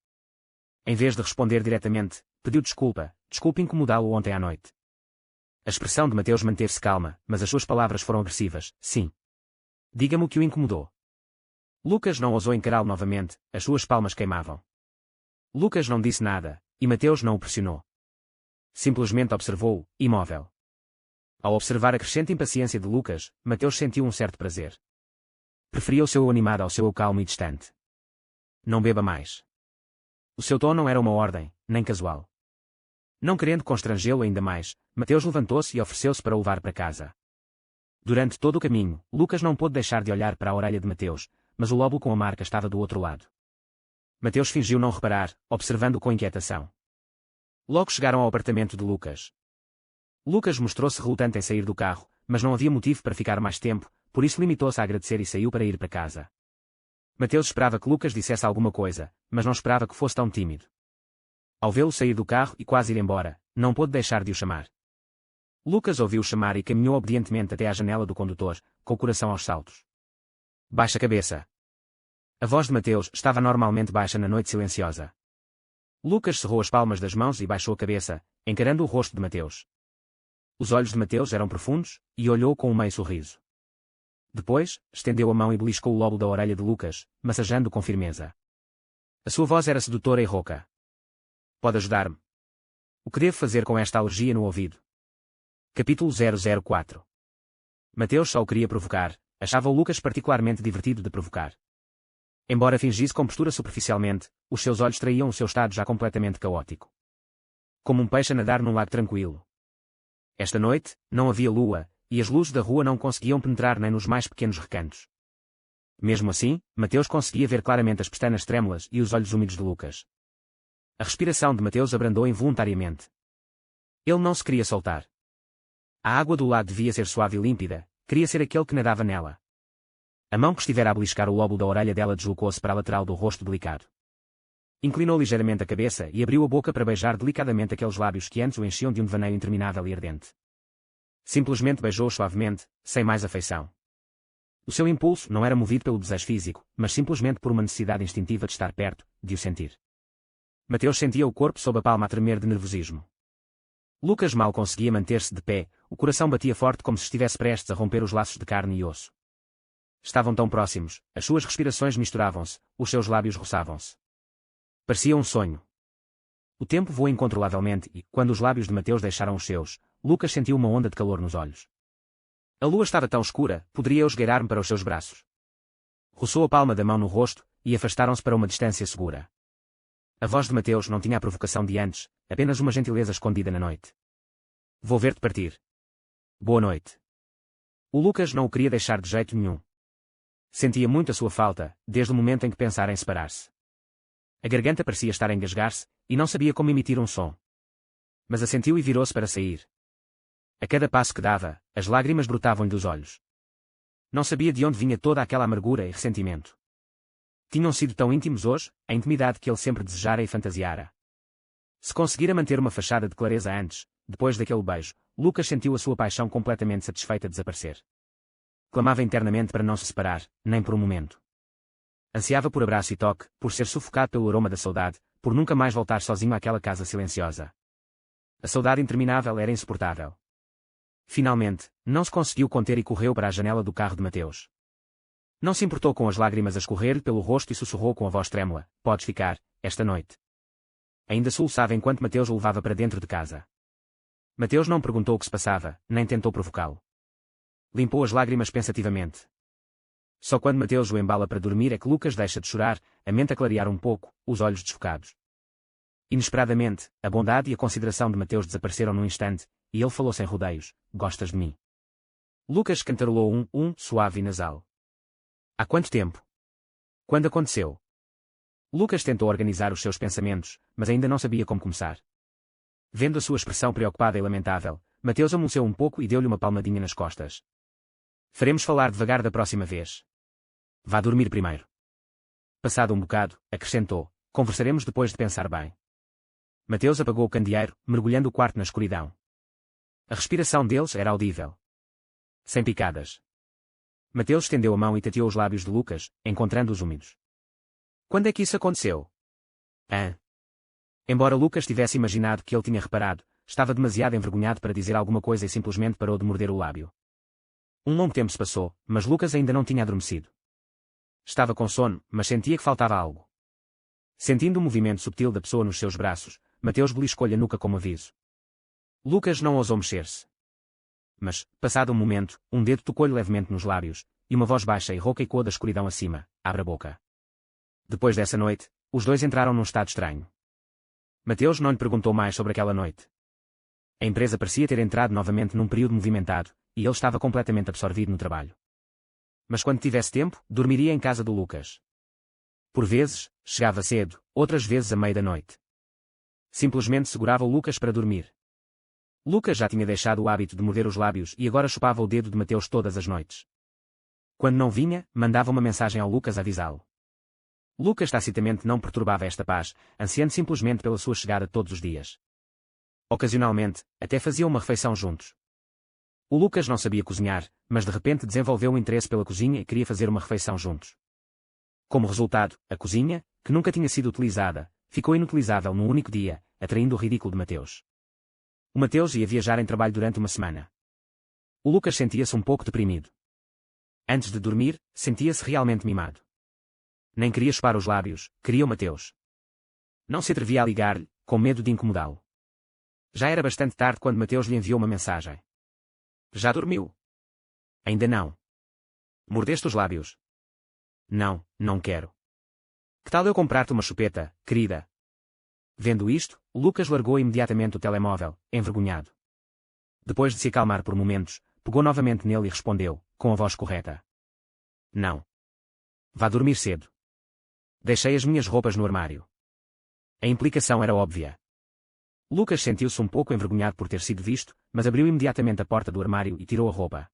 Em vez de responder diretamente, pediu desculpa incomodá-lo ontem à noite. A expressão de Mateus manteve-se calma, mas as suas palavras foram agressivas: sim. Diga-me o que o incomodou. Lucas não ousou encará-lo novamente, as suas palmas queimavam. Lucas não disse nada, e Mateus não o pressionou. Simplesmente observou-o, imóvel. Ao observar a crescente impaciência de Lucas, Mateus sentiu um certo prazer. Preferia o seu eu animado ao seu eu calmo e distante. Não beba mais. O seu tom não era uma ordem, nem casual. Não querendo constrangê-lo ainda mais, Mateus levantou-se e ofereceu-se para o levar para casa. Durante todo o caminho, Lucas não pôde deixar de olhar para a orelha de Mateus, mas o lóbulo com a marca estava do outro lado. Mateus fingiu não reparar, observando-o com inquietação. Logo chegaram ao apartamento de Lucas. Lucas mostrou-se relutante em sair do carro, mas não havia motivo para ficar mais tempo, por isso limitou-se a agradecer e saiu para ir para casa. Mateus esperava que Lucas dissesse alguma coisa, mas não esperava que fosse tão tímido. Ao vê-lo sair do carro e quase ir embora, não pôde deixar de o chamar. Lucas ouviu-o chamar e caminhou obedientemente até à janela do condutor, com o coração aos saltos. Baixa a cabeça. A voz de Mateus estava normalmente baixa na noite silenciosa. Lucas cerrou as palmas das mãos e baixou a cabeça, encarando o rosto de Mateus. Os olhos de Mateus eram profundos, e olhou com um meio sorriso. Depois, estendeu a mão e beliscou o lóbulo da orelha de Lucas, massajando com firmeza. A sua voz era sedutora e rouca. Pode ajudar-me? O que devo fazer com esta alergia no ouvido? Capítulo 004. Mateus só o queria provocar, achava o Lucas particularmente divertido de provocar. Embora fingisse compostura superficialmente, os seus olhos traíam o seu estado já completamente caótico. Como um peixe a nadar num lago tranquilo. Esta noite, não havia lua, e as luzes da rua não conseguiam penetrar nem nos mais pequenos recantos. Mesmo assim, Mateus conseguia ver claramente as pestanas trêmulas e os olhos úmidos de Lucas. A respiração de Mateus abrandou involuntariamente. Ele não se queria soltar. A água do lago devia ser suave e límpida, queria ser aquele que nadava nela. A mão que estivera a beliscar o lóbulo da orelha dela deslocou-se para a lateral do rosto delicado. Inclinou ligeiramente a cabeça e abriu a boca para beijar delicadamente aqueles lábios que antes o enchiam de um devaneio interminável e ardente. Simplesmente beijou-o suavemente, sem mais afeição. O seu impulso não era movido pelo desejo físico, mas simplesmente por uma necessidade instintiva de estar perto, de o sentir. Mateus sentia o corpo sob a palma a tremer de nervosismo. Lucas mal conseguia manter-se de pé, o coração batia forte como se estivesse prestes a romper os laços de carne e osso. Estavam tão próximos, as suas respirações misturavam-se, os seus lábios roçavam-se. Parecia um sonho. O tempo voou incontrolavelmente e, quando os lábios de Mateus deixaram os seus, Lucas sentiu uma onda de calor nos olhos. A lua estava tão escura, poderia eu esgueirar-me para os seus braços. Roçou a palma da mão no rosto, e afastaram-se para uma distância segura. A voz de Mateus não tinha a provocação de antes, apenas uma gentileza escondida na noite. Vou ver-te partir. Boa noite. O Lucas não o queria deixar de jeito nenhum. Sentia muito a sua falta, desde o momento em que pensara em separar-se. A garganta parecia estar a engasgar-se, e não sabia como emitir um som. Mas assentiu e virou-se para sair. A cada passo que dava, as lágrimas brotavam-lhe dos olhos. Não sabia de onde vinha toda aquela amargura e ressentimento. Tinham sido tão íntimos hoje, a intimidade que ele sempre desejara e fantasiara. Se conseguira manter uma fachada de clareza antes, depois daquele beijo, Lucas sentiu a sua paixão completamente satisfeita desaparecer. Clamava internamente para não se separar, nem por um momento. Ansiava por abraço e toque, por ser sufocado pelo aroma da saudade, por nunca mais voltar sozinho àquela casa silenciosa. A saudade interminável era insuportável. Finalmente, não se conseguiu conter e correu para a janela do carro de Mateus. Não se importou com as lágrimas a escorrer-lhe pelo rosto e sussurrou com a voz trêmula: podes ficar, esta noite. Ainda soluçava enquanto Mateus o levava para dentro de casa. Mateus não perguntou o que se passava, nem tentou provocá-lo. Limpou as lágrimas pensativamente. Só quando Mateus o embala para dormir é que Lucas deixa de chorar, a mente a clarear um pouco, os olhos desfocados. Inesperadamente, a bondade e a consideração de Mateus desapareceram num instante, e ele falou sem rodeios: gostas de mim? Lucas cantarolou suave e nasal. Há quanto tempo? Quando aconteceu? Lucas tentou organizar os seus pensamentos, mas ainda não sabia como começar. Vendo a sua expressão preocupada e lamentável, Mateus amoleceu um pouco e deu-lhe uma palmadinha nas costas. Faremos falar devagar da próxima vez. Vá dormir primeiro. Passado um bocado, acrescentou: conversaremos depois de pensar bem. Mateus apagou o candeeiro, mergulhando o quarto na escuridão. A respiração deles era audível. Sem picadas. Mateus estendeu a mão e tateou os lábios de Lucas, encontrando-os úmidos. Quando é que isso aconteceu? Embora Lucas tivesse imaginado que ele tinha reparado, estava demasiado envergonhado para dizer alguma coisa e simplesmente parou de morder o lábio. Um longo tempo se passou, mas Lucas ainda não tinha adormecido. Estava com sono, mas sentia que faltava algo. Sentindo o movimento subtil da pessoa nos seus braços, Mateus beliscou-lhe a nuca como aviso. Lucas não ousou mexer-se. Mas, passado um momento, um dedo tocou-lhe levemente nos lábios, e uma voz baixa e rouca ecoou da escuridão acima: abre a boca. Depois dessa noite, os dois entraram num estado estranho. Mateus não lhe perguntou mais sobre aquela noite. A empresa parecia ter entrado novamente num período movimentado, e ele estava completamente absorvido no trabalho. Mas quando tivesse tempo, dormiria em casa do Lucas. Por vezes, chegava cedo, outras vezes à meia da noite. Simplesmente segurava o Lucas para dormir. Lucas já tinha deixado o hábito de morder os lábios e agora chupava o dedo de Mateus todas as noites. Quando não vinha, mandava uma mensagem ao Lucas avisá-lo. Lucas tacitamente não perturbava esta paz, ansiando simplesmente pela sua chegada todos os dias. Ocasionalmente, até faziam uma refeição juntos. O Lucas não sabia cozinhar, mas de repente desenvolveu um interesse pela cozinha e queria fazer uma refeição juntos. Como resultado, a cozinha, que nunca tinha sido utilizada, ficou inutilizável num único dia, atraindo o ridículo de Mateus. O Mateus ia viajar em trabalho durante uma semana. O Lucas sentia-se um pouco deprimido. Antes de dormir, sentia-se realmente mimado. Nem queria chupar os lábios, queria o Mateus. Não se atrevia a ligar-lhe, com medo de incomodá-lo. Já era bastante tarde quando Mateus lhe enviou uma mensagem. Já dormiu? Ainda não. Mordeste os lábios? Não, não quero. Que tal eu comprar-te uma chupeta, querida? Vendo isto, Lucas largou imediatamente o telemóvel, envergonhado. Depois de se acalmar por momentos, pegou novamente nele e respondeu, com a voz correta. Não. Vá dormir cedo. Deixei as minhas roupas no armário. A implicação era óbvia. Lucas sentiu-se um pouco envergonhado por ter sido visto, mas abriu imediatamente a porta do armário e tirou a roupa.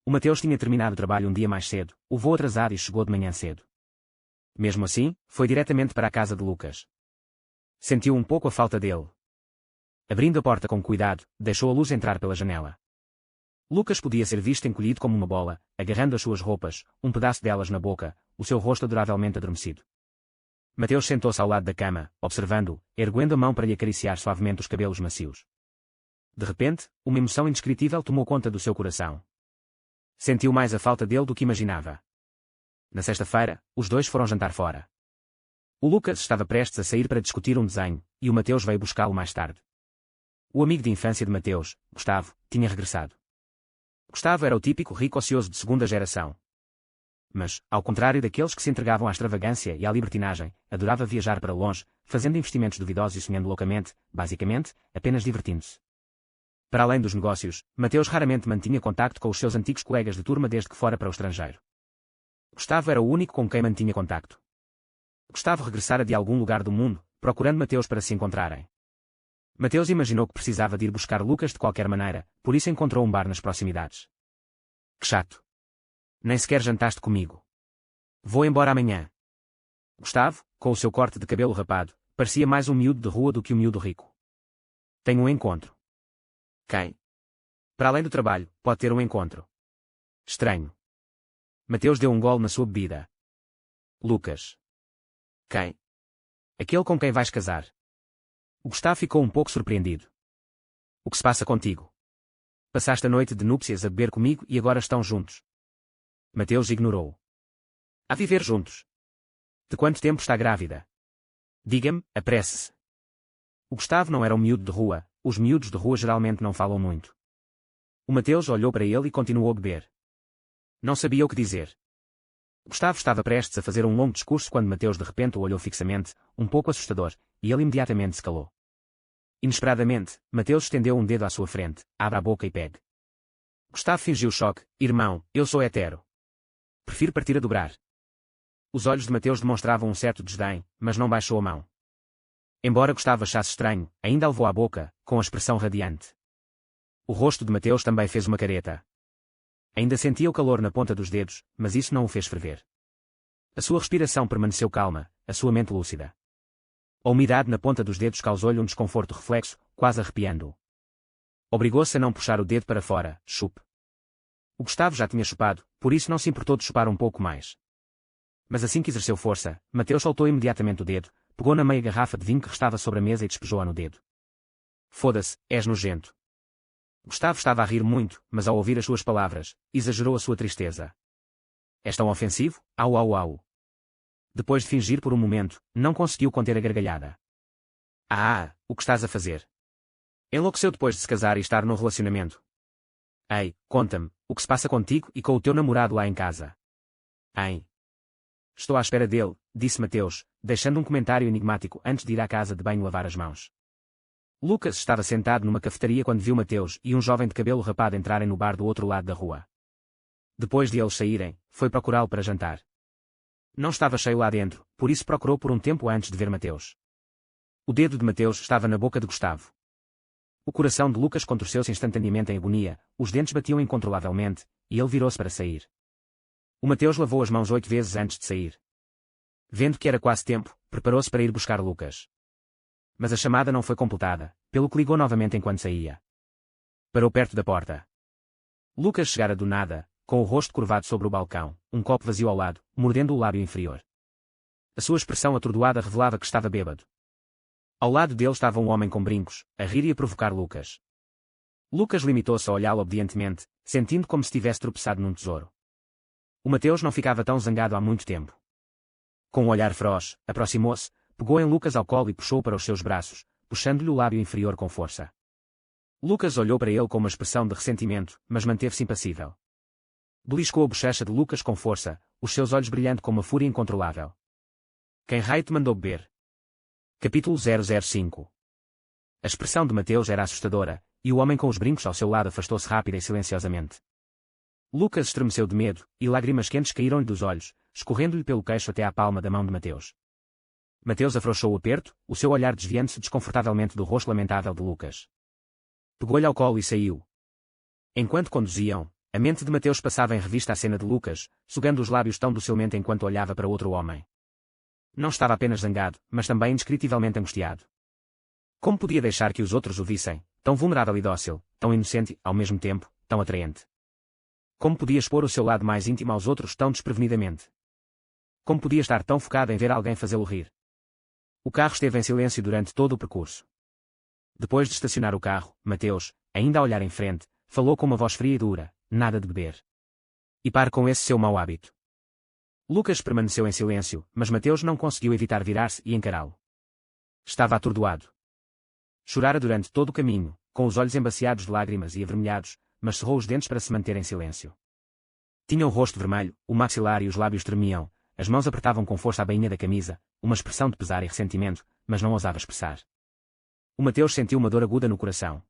O Mateus tinha terminado o trabalho um dia mais cedo, o voo atrasado e chegou de manhã cedo. Mesmo assim, foi diretamente para a casa de Lucas. Sentiu um pouco a falta dele. Abrindo a porta com cuidado, deixou a luz entrar pela janela. Lucas podia ser visto encolhido como uma bola, agarrando as suas roupas, um pedaço delas na boca, o seu rosto adoravelmente adormecido. Mateus sentou-se ao lado da cama, observando-o, erguendo a mão para lhe acariciar suavemente os cabelos macios. De repente, uma emoção indescritível tomou conta do seu coração. Sentiu mais a falta dele do que imaginava. Na sexta-feira, os dois foram jantar fora. O Lucas estava prestes a sair para discutir um desenho, e o Mateus veio buscá-lo mais tarde. O amigo de infância de Mateus, Gustavo, tinha regressado. Gustavo era o típico rico ocioso de segunda geração. Mas, ao contrário daqueles que se entregavam à extravagância e à libertinagem, adorava viajar para longe, fazendo investimentos duvidosos e sonhando loucamente, basicamente, apenas divertindo-se. Para além dos negócios, Mateus raramente mantinha contacto com os seus antigos colegas de turma desde que fora para o estrangeiro. Gustavo era o único com quem mantinha contacto. Gustavo regressara de algum lugar do mundo, procurando Mateus para se encontrarem. Mateus imaginou que precisava de ir buscar Lucas de qualquer maneira, por isso encontrou um bar nas proximidades. Que chato. Nem sequer jantaste comigo. Vou embora amanhã. Gustavo, com o seu corte de cabelo rapado, parecia mais um miúdo de rua do que um miúdo rico. Tenho um encontro. Quem? Para além do trabalho, pode ter um encontro. Estranho. Mateus deu um gole na sua bebida. Lucas. Quem? Aquele com quem vais casar. O Gustavo ficou um pouco surpreendido. O que se passa contigo? Passaste a noite de núpcias a beber comigo e agora estão juntos. Mateus ignorou. A viver juntos. De quanto tempo está grávida? Diga-me, apresse-se. O Gustavo não era um miúdo de rua, os miúdos de rua geralmente não falam muito. O Mateus olhou para ele e continuou a beber. Não sabia o que dizer. Gustavo estava prestes a fazer um longo discurso quando Mateus de repente o olhou fixamente, um pouco assustador, e ele imediatamente se calou. Inesperadamente, Mateus estendeu um dedo à sua frente, abra a boca e pegue. Gustavo fingiu choque. Irmão, eu sou hetero. Prefiro partir a dobrar. Os olhos de Mateus demonstravam um certo desdém, mas não baixou a mão. Embora Gustavo achasse estranho, ainda a levou à boca, com a expressão radiante. O rosto de Mateus também fez uma careta. Ainda sentia o calor na ponta dos dedos, mas isso não o fez ferver. A sua respiração permaneceu calma, a sua mente lúcida. A umidade na ponta dos dedos causou-lhe um desconforto reflexo, quase arrepiando-o. Obrigou-se a não puxar o dedo para fora, chupe. O Gustavo já tinha chupado, por isso não se importou de chupar um pouco mais. Mas assim que exerceu força, Mateus soltou imediatamente o dedo, pegou na meia garrafa de vinho que restava sobre a mesa e despejou-a no dedo. Foda-se, és nojento. Gustavo estava a rir muito, mas ao ouvir as suas palavras, exagerou a sua tristeza. És tão ofensivo? Au au au. Depois de fingir por um momento, não conseguiu conter a gargalhada. O que estás a fazer? Enlouqueceu depois de se casar e estar num relacionamento. Ei, conta-me, o que se passa contigo e com o teu namorado lá em casa? Hein? Estou à espera dele, disse Mateus, deixando um comentário enigmático antes de ir à casa de banho lavar as mãos. Lucas estava sentado numa cafetaria quando viu Mateus e um jovem de cabelo rapado entrarem no bar do outro lado da rua. Depois de eles saírem, foi procurá-lo para jantar. Não estava cheio lá dentro, por isso procurou por um tempo antes de ver Mateus. O dedo de Mateus estava na boca de Gustavo. O coração de Lucas contorceu-se instantaneamente em agonia, os dentes batiam incontrolavelmente, e ele virou-se para sair. O Mateus lavou as mãos 8 vezes antes de sair. Vendo que era quase tempo, preparou-se para ir buscar Lucas. Mas a chamada não foi completada, pelo que ligou novamente enquanto saía. Parou perto da porta. Lucas chegara do nada, com o rosto curvado sobre o balcão, um copo vazio ao lado, mordendo o lábio inferior. A sua expressão atordoada revelava que estava bêbado. Ao lado dele estava um homem com brincos, a rir e a provocar Lucas. Lucas limitou-se a olhá-lo obedientemente, sentindo como se tivesse tropeçado num tesouro. O Mateus não ficava tão zangado há muito tempo. Com um olhar feroz, aproximou-se, pegou em Lucas ao colo e puxou-o para os seus braços, puxando-lhe o lábio inferior com força. Lucas olhou para ele com uma expressão de ressentimento, mas manteve-se impassível. Beliscou a bochecha de Lucas com força, os seus olhos brilhando com uma fúria incontrolável. Quem raio te mandou beber? Capítulo 005. A expressão de Mateus era assustadora, e o homem com os brincos ao seu lado afastou-se rápida e silenciosamente. Lucas estremeceu de medo, e lágrimas quentes caíram-lhe dos olhos, escorrendo-lhe pelo queixo até à palma da mão de Mateus. Mateus afrouxou o aperto, o seu olhar desviando-se desconfortavelmente do rosto lamentável de Lucas. Pegou-lhe ao colo e saiu. Enquanto conduziam, a mente de Mateus passava em revista a cena de Lucas, sugando os lábios tão docilmente enquanto olhava para outro homem. Não estava apenas zangado, mas também indescritivelmente angustiado. Como podia deixar que os outros o vissem, tão vulnerável e dócil, tão inocente, ao mesmo tempo, tão atraente? Como podia expor o seu lado mais íntimo aos outros tão desprevenidamente? Como podia estar tão focado em ver alguém fazê-lo rir? O carro esteve em silêncio durante todo o percurso. Depois de estacionar o carro, Mateus, ainda a olhar em frente, falou com uma voz fria e dura: nada de beber. E pare com esse seu mau hábito. Lucas permaneceu em silêncio, mas Mateus não conseguiu evitar virar-se e encará-lo. Estava atordoado. Chorara durante todo o caminho, com os olhos embaciados de lágrimas e avermelhados, mas cerrou os dentes para se manter em silêncio. Tinha o rosto vermelho, o maxilar e os lábios tremiam, as mãos apertavam com força a bainha da camisa, uma expressão de pesar e ressentimento, mas não ousava expressar. O Mateus sentiu uma dor aguda no coração.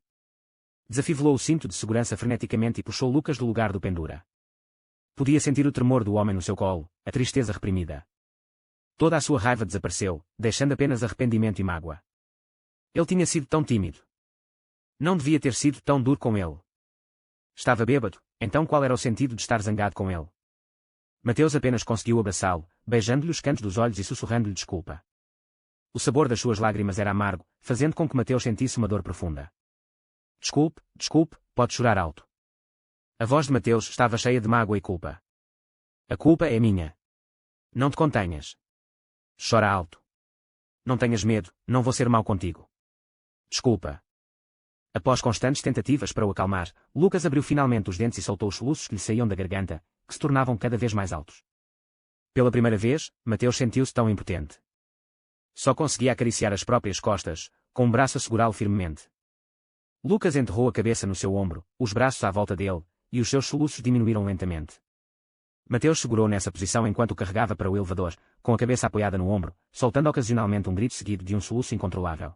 Desafivelou o cinto de segurança freneticamente e puxou Lucas do lugar do pendura. Podia sentir o tremor do homem no seu colo, a tristeza reprimida. Toda a sua raiva desapareceu, deixando apenas arrependimento e mágoa. Ele tinha sido tão tímido. Não devia ter sido tão duro com ele. Estava bêbado, então qual era o sentido de estar zangado com ele? Mateus apenas conseguiu abraçá-lo, beijando-lhe os cantos dos olhos e sussurrando-lhe desculpa. O sabor das suas lágrimas era amargo, fazendo com que Mateus sentisse uma dor profunda. Desculpe, desculpe, pode chorar alto. A voz de Mateus estava cheia de mágoa e culpa. A culpa é minha. Não te contenhas. Chora alto. Não tenhas medo, não vou ser mau contigo. Desculpa. Após constantes tentativas para o acalmar, Lucas abriu finalmente os dentes e soltou os soluços que lhe saíam da garganta, que se tornavam cada vez mais altos. Pela primeira vez, Mateus sentiu-se tão impotente. Só conseguia acariciar as próprias costas, com um braço a segurá-lo firmemente. Lucas enterrou a cabeça no seu ombro, os braços à volta dele, e os seus soluços diminuíram lentamente. Mateus segurou nessa posição enquanto o carregava para o elevador, com a cabeça apoiada no ombro, soltando ocasionalmente um grito seguido de um soluço incontrolável.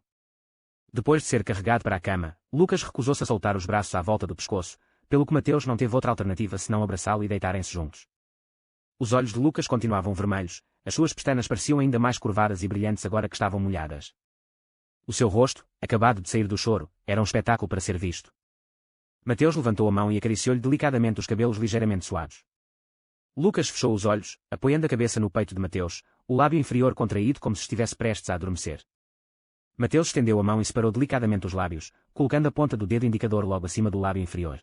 Depois de ser carregado para a cama, Lucas recusou-se a soltar os braços à volta do pescoço, pelo que Mateus não teve outra alternativa senão abraçá-lo e deitarem-se juntos. Os olhos de Lucas continuavam vermelhos, as suas pestanas pareciam ainda mais curvadas e brilhantes agora que estavam molhadas. O seu rosto, acabado de sair do choro, era um espetáculo para ser visto. Mateus levantou a mão e acariciou-lhe delicadamente os cabelos ligeiramente suados. Lucas fechou os olhos, apoiando a cabeça no peito de Mateus, o lábio inferior contraído como se estivesse prestes a adormecer. Mateus estendeu a mão e separou delicadamente os lábios, colocando a ponta do dedo indicador logo acima do lábio inferior.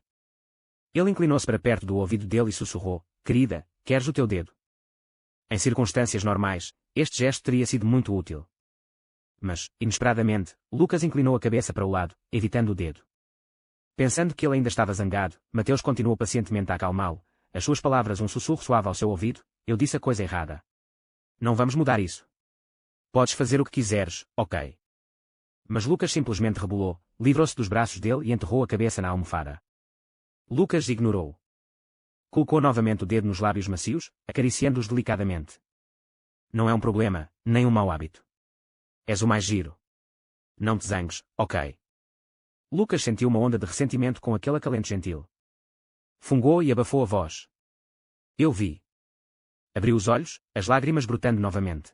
Ele inclinou-se para perto do ouvido dele e sussurrou: "Querida, queres o teu dedo?" Em circunstâncias normais, este gesto teria sido muito útil. Mas, inesperadamente, Lucas inclinou a cabeça para o lado, evitando o dedo. Pensando que ele ainda estava zangado, Mateus continuou pacientemente a acalmá-lo, as suas palavras um sussurro suave ao seu ouvido: "Eu disse a coisa errada. Não vamos mudar isso. Podes fazer o que quiseres, ok?" Mas Lucas simplesmente rebolou, livrou-se dos braços dele e enterrou a cabeça na almofada. Lucas ignorou. Colocou novamente o dedo nos lábios macios, acariciando-os delicadamente. "Não é um problema, nem um mau hábito. És o mais giro. Não te zangues, ok?" Lucas sentiu uma onda de ressentimento com aquele acalento gentil. Fungou e abafou a voz. "Eu vi." Abriu os olhos, as lágrimas brotando novamente.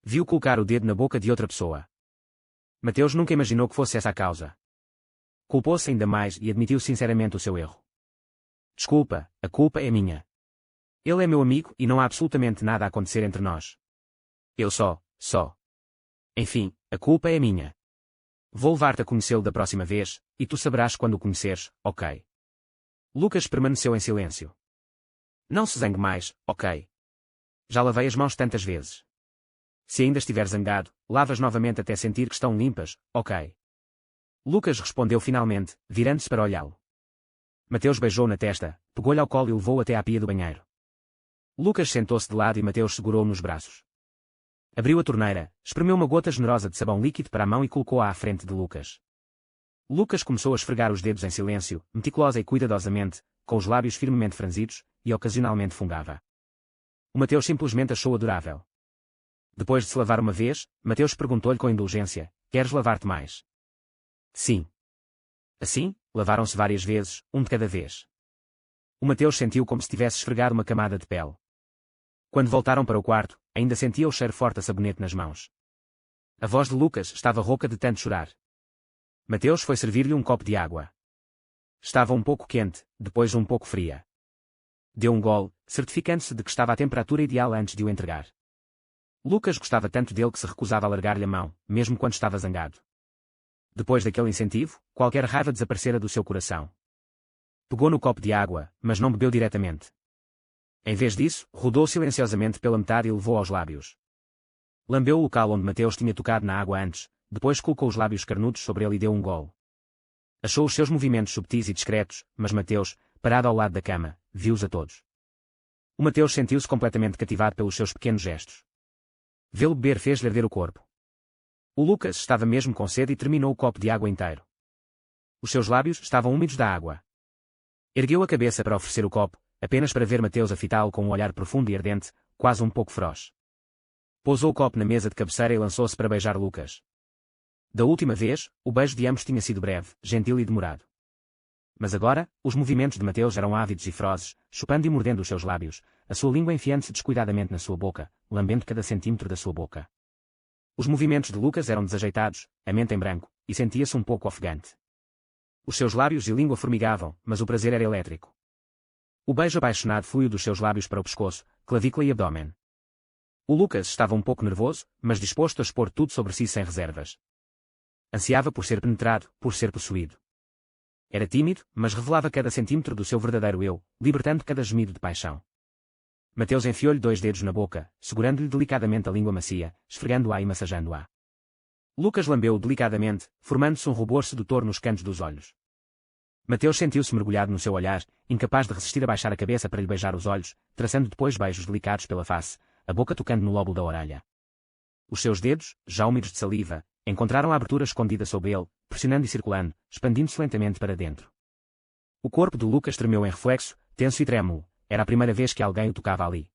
Viu colocar o dedo na boca de outra pessoa. Mateus nunca imaginou que fosse essa a causa. Culpou-se ainda mais e admitiu sinceramente o seu erro. "Desculpa, a culpa é minha. Ele é meu amigo e não há absolutamente nada a acontecer entre nós. Eu só. Enfim, a culpa é minha. Vou levar-te a conhecê-lo da próxima vez, e tu saberás quando o conheceres, ok?" Lucas permaneceu em silêncio. "Não se zangue mais, ok? Já lavei as mãos tantas vezes. Se ainda estiver zangado, lavas novamente até sentir que estão limpas, ok?" Lucas respondeu finalmente, virando-se para olhá-lo. Mateus beijou na testa, pegou-lhe ao colo e levou-o até à pia do banheiro. Lucas sentou-se de lado e Mateus segurou-o nos braços. Abriu a torneira, espremeu uma gota generosa de sabão líquido para a mão e colocou-a à frente de Lucas. Lucas começou a esfregar os dedos em silêncio, meticulosa e cuidadosamente, com os lábios firmemente franzidos, e ocasionalmente fungava. O Mateus simplesmente achou adorável. Depois de se lavar uma vez, Mateus perguntou-lhe com indulgência: "Queres lavar-te mais?" "Sim." Assim, lavaram-se várias vezes, um de cada vez. O Mateus sentiu como se tivesse esfregado uma camada de pele. Quando voltaram para o quarto, ainda sentia o cheiro forte a sabonete nas mãos. A voz de Lucas estava rouca de tanto chorar. Mateus foi servir-lhe um copo de água. Estava um pouco quente, depois um pouco fria. Deu um gole, certificando-se de que estava à temperatura ideal antes de o entregar. Lucas gostava tanto dele que se recusava a largar-lhe a mão, mesmo quando estava zangado. Depois daquele incentivo, qualquer raiva desaparecera do seu coração. Pegou no copo de água, mas não bebeu diretamente. Em vez disso, rodou silenciosamente pela metade e levou aos lábios. Lambeu o local onde Mateus tinha tocado na água antes, depois colocou os lábios carnudos sobre ele e deu um gole. Achou os seus movimentos subtis e discretos, mas Mateus, parado ao lado da cama, viu-os a todos. O Mateus sentiu-se completamente cativado pelos seus pequenos gestos. Vê-lo beber fez-lhe arder o corpo. O Lucas estava mesmo com sede e terminou o copo de água inteiro. Os seus lábios estavam úmidos da água. Ergueu a cabeça para oferecer o copo, apenas para ver Mateus a fitá-lo com um olhar profundo e ardente, quase um pouco feroz. Pousou o copo na mesa de cabeceira e lançou-se para beijar Lucas. Da última vez, o beijo de ambos tinha sido breve, gentil e demorado. Mas agora, os movimentos de Mateus eram ávidos e ferozes, chupando e mordendo os seus lábios, a sua língua enfiando-se descuidadamente na sua boca, lambendo cada centímetro da sua boca. Os movimentos de Lucas eram desajeitados, a mente em branco, e sentia-se um pouco ofegante. Os seus lábios e língua formigavam, mas o prazer era elétrico. O beijo apaixonado fluiu dos seus lábios para o pescoço, clavícula e abdômen. O Lucas estava um pouco nervoso, mas disposto a expor tudo sobre si sem reservas. Ansiava por ser penetrado, por ser possuído. Era tímido, mas revelava cada centímetro do seu verdadeiro eu, libertando cada gemido de paixão. Mateus enfiou-lhe 2 dedos na boca, segurando-lhe delicadamente a língua macia, esfregando-a e massageando-a. Lucas lambeu-o delicadamente, formando-se um rubor sedutor nos cantos dos olhos. Mateus sentiu-se mergulhado no seu olhar, incapaz de resistir a baixar a cabeça para lhe beijar os olhos, traçando depois beijos delicados pela face, a boca tocando no lóbulo da orelha. Os seus dedos, já úmidos de saliva, encontraram a abertura escondida sob ele, pressionando e circulando, expandindo-se lentamente para dentro. O corpo de Lucas tremeu em reflexo, tenso e trêmulo, era a primeira vez que alguém o tocava ali.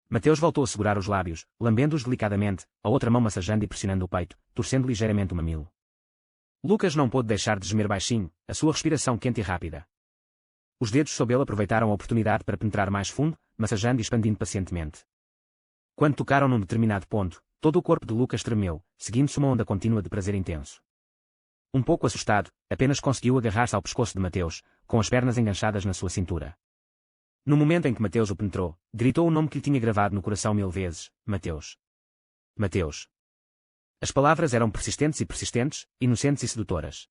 Mateus voltou a segurar os lábios, lambendo-os delicadamente, a outra mão massageando e pressionando o peito, torcendo ligeiramente o mamilo. Lucas não pôde deixar de gemer baixinho, a sua respiração quente e rápida. Os dedos sob ele aproveitaram a oportunidade para penetrar mais fundo, massageando e expandindo pacientemente. Quando tocaram num determinado ponto, todo o corpo de Lucas tremeu, seguindo-se uma onda contínua de prazer intenso. Um pouco assustado, apenas conseguiu agarrar-se ao pescoço de Mateus, com as pernas enganchadas na sua cintura. No momento em que Mateus o penetrou, gritou o nome que lhe tinha gravado no coração 1000 vezes: Mateus. Mateus. As palavras eram persistentes e persistentes, inocentes e sedutoras.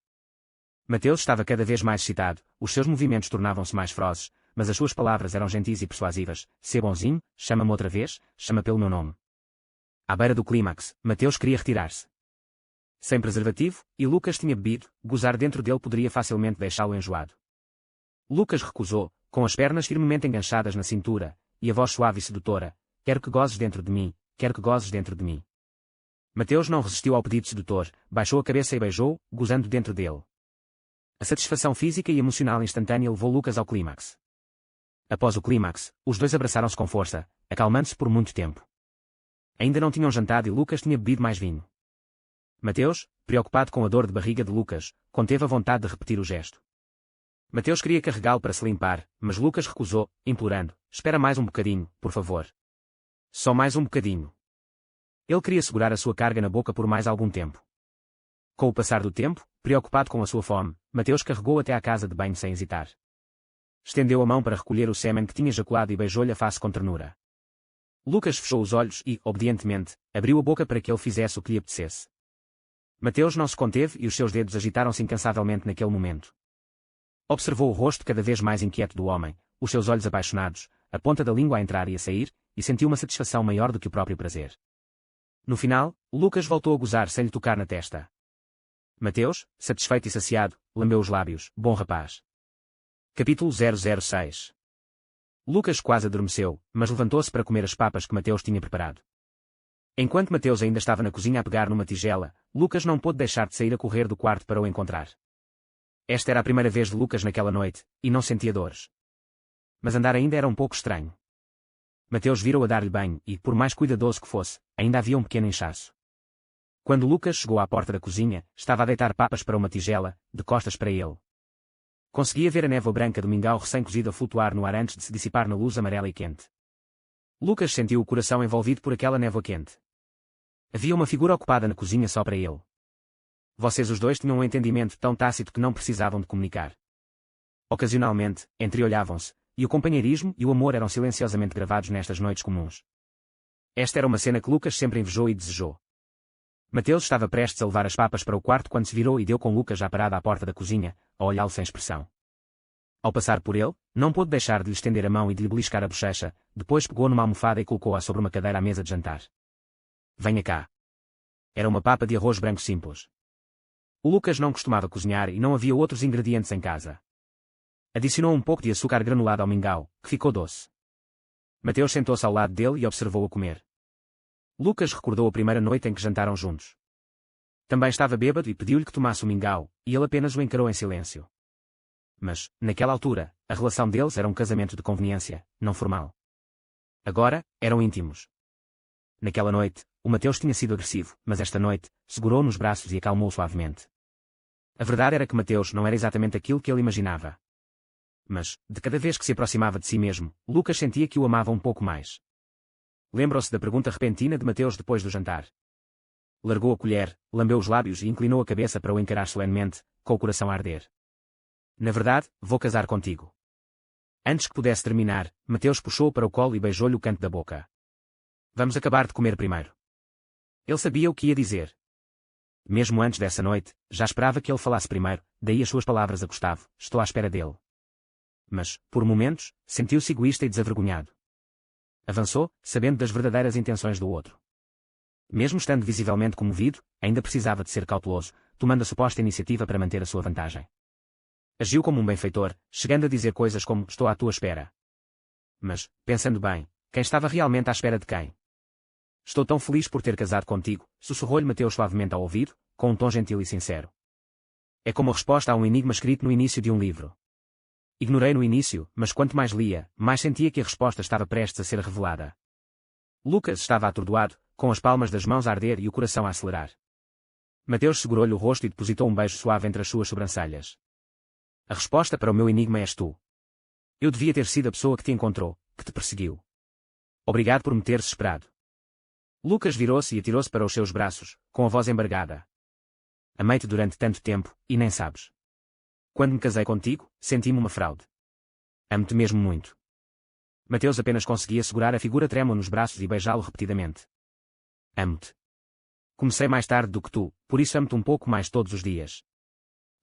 Mateus estava cada vez mais excitado, os seus movimentos tornavam-se mais ferozes, mas as suas palavras eram gentis e persuasivas: "Sê bonzinho, chama-me outra vez, chama pelo meu nome." À beira do clímax, Mateus queria retirar-se. Sem preservativo, e Lucas tinha bebido, gozar dentro dele poderia facilmente deixá-lo enjoado. Lucas recusou, com as pernas firmemente enganchadas na cintura, e a voz suave e sedutora: "Quero que gozes dentro de mim, quero que gozes dentro de mim." Mateus não resistiu ao pedido sedutor, baixou a cabeça e beijou, gozando dentro dele. A satisfação física e emocional instantânea levou Lucas ao clímax. Após o clímax, os dois abraçaram-se com força, acalmando-se por muito tempo. Ainda não tinham jantado e Lucas tinha bebido mais vinho. Mateus, preocupado com a dor de barriga de Lucas, conteve a vontade de repetir o gesto. Mateus queria carregá-lo para se limpar, mas Lucas recusou, implorando: "Espera mais um bocadinho, por favor. Só mais um bocadinho." Ele queria segurar a sua carga na boca por mais algum tempo. Com o passar do tempo, preocupado com a sua fome, Mateus carregou até à casa de banho sem hesitar. Estendeu a mão para recolher o sêmen que tinha ejaculado e beijou-lhe a face com ternura. Lucas fechou os olhos e, obedientemente, abriu a boca para que ele fizesse o que lhe apetecesse. Mateus não se conteve e os seus dedos agitaram-se incansavelmente naquele momento. Observou o rosto cada vez mais inquieto do homem, os seus olhos apaixonados, a ponta da língua a entrar e a sair, e sentiu uma satisfação maior do que o próprio prazer. No final, Lucas voltou a gozar sem lhe tocar na testa. Mateus, satisfeito e saciado, lambeu os lábios: "Bom rapaz." Capítulo 006. Lucas quase adormeceu, mas levantou-se para comer as papas que Mateus tinha preparado. Enquanto Mateus ainda estava na cozinha a pegar numa tigela, Lucas não pôde deixar de sair a correr do quarto para o encontrar. Esta era a primeira vez de Lucas naquela noite, e não sentia dores. Mas andar ainda era um pouco estranho. Mateus virou a dar-lhe banho e, por mais cuidadoso que fosse, ainda havia um pequeno inchaço. Quando Lucas chegou à porta da cozinha, estava a deitar papas para uma tigela, de costas para ele. Conseguia ver a névoa branca do mingau recém-cozido a flutuar no ar antes de se dissipar na luz amarela e quente. Lucas sentiu o coração envolvido por aquela névoa quente. Havia uma figura ocupada na cozinha só para ele. Vocês os dois tinham um entendimento tão tácito que não precisavam de comunicar. Ocasionalmente, entreolhavam-se, e o companheirismo e o amor eram silenciosamente gravados nestas noites comuns. Esta era uma cena que Lucas sempre invejou e desejou. Mateus estava prestes a levar as papas para o quarto quando se virou e deu com Lucas já parado à porta da cozinha, a olhá-lo sem expressão. Ao passar por ele, não pôde deixar de lhe estender a mão e de lhe beliscar a bochecha, depois pegou numa almofada e colocou-a sobre uma cadeira à mesa de jantar. "Venha cá." Era uma papa de arroz branco simples. O Lucas não costumava cozinhar e não havia outros ingredientes em casa. Adicionou um pouco de açúcar granulado ao mingau, que ficou doce. Mateus sentou-se ao lado dele e observou-o comer. Lucas recordou a primeira noite em que jantaram juntos. Também estava bêbado e pediu-lhe que tomasse o mingau, e ele apenas o encarou em silêncio. Mas, naquela altura, a relação deles era um casamento de conveniência, não formal. Agora, eram íntimos. Naquela noite, o Mateus tinha sido agressivo, mas esta noite, segurou-o nos braços e acalmou-o suavemente. A verdade era que Mateus não era exatamente aquilo que ele imaginava. Mas, de cada vez que se aproximava de si mesmo, Lucas sentia que o amava um pouco mais. Lembrou-se da pergunta repentina de Mateus depois do jantar. Largou a colher, lambeu os lábios e inclinou a cabeça para o encarar solenemente, com o coração a arder. "Na verdade, vou casar contigo." Antes que pudesse terminar, Mateus puxou-o para o colo e beijou-lhe o canto da boca. "Vamos acabar de comer primeiro." Ele sabia o que ia dizer. Mesmo antes dessa noite, já esperava que ele falasse primeiro, daí as suas palavras a Gustavo: "Estou à espera dele." Mas, por momentos, sentiu-se egoísta e desavergonhado. Avançou, sabendo das verdadeiras intenções do outro. Mesmo estando visivelmente comovido, ainda precisava de ser cauteloso, tomando a suposta iniciativa para manter a sua vantagem. Agiu como um benfeitor, chegando a dizer coisas como: estou à tua espera. Mas, pensando bem, quem estava realmente à espera de quem? Estou tão feliz por ter casado contigo, sussurrou-lhe Mateus suavemente ao ouvido, com um tom gentil e sincero. É como a resposta a um enigma escrito no início de um livro. Ignorei no início, mas quanto mais lia, mais sentia que a resposta estava prestes a ser revelada. Lucas estava atordoado, com as palmas das mãos a arder e o coração a acelerar. Mateus segurou-lhe o rosto e depositou um beijo suave entre as suas sobrancelhas. A resposta para o meu enigma és tu. Eu devia ter sido a pessoa que te encontrou, que te perseguiu. Obrigado por me teres esperado. Lucas virou-se e atirou-se para os seus braços, com a voz embargada. Amei-te durante tanto tempo, e nem sabes. Quando me casei contigo, senti-me uma fraude. Amo-te mesmo muito. Mateus apenas conseguia segurar a figura trêmula nos braços e beijá-lo repetidamente. Amo-te. Comecei mais tarde do que tu, por isso amo-te um pouco mais todos os dias.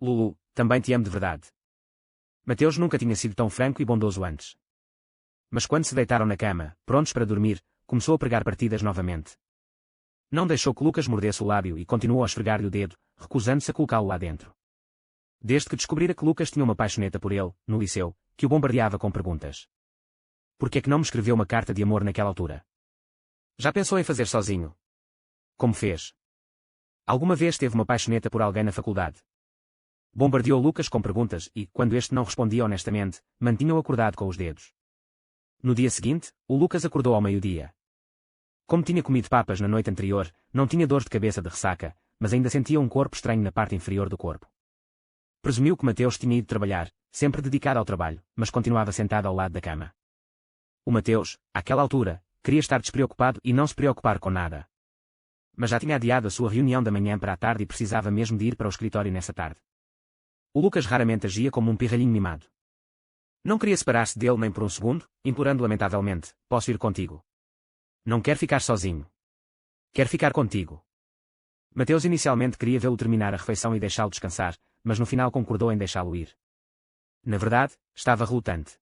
Lulu, também te amo de verdade. Mateus nunca tinha sido tão franco e bondoso antes. Mas quando se deitaram na cama, prontos para dormir, começou a pregar partidas novamente. Não deixou que Lucas mordesse o lábio e continuou a esfregar-lhe o dedo, recusando-se a colocá-lo lá dentro. Desde que descobrira que Lucas tinha uma paixoneta por ele, no liceu, que o bombardeava com perguntas. Por que é que não me escreveu uma carta de amor naquela altura? Já pensou em fazer sozinho? Como fez? Alguma vez teve uma paixoneta por alguém na faculdade? Bombardeou Lucas com perguntas e, quando este não respondia honestamente, mantinha-o acordado com os dedos. No dia seguinte, o Lucas acordou ao meio-dia. Como tinha comido papas na noite anterior, não tinha dor de cabeça de ressaca, mas ainda sentia um corpo estranho na parte inferior do corpo. Presumiu que Mateus tinha ido trabalhar, sempre dedicado ao trabalho, mas continuava sentado ao lado da cama. O Mateus, àquela altura, queria estar despreocupado e não se preocupar com nada. Mas já tinha adiado a sua reunião da manhã para a tarde e precisava mesmo de ir para o escritório nessa tarde. O Lucas raramente agia como um pirralhinho mimado. Não queria separar-se dele nem por um segundo, implorando lamentavelmente: posso ir contigo? Não quero ficar sozinho. Quero ficar contigo. Mateus inicialmente queria vê-lo terminar a refeição e deixá-lo descansar, mas no final concordou em deixá-lo ir. Na verdade, estava relutante.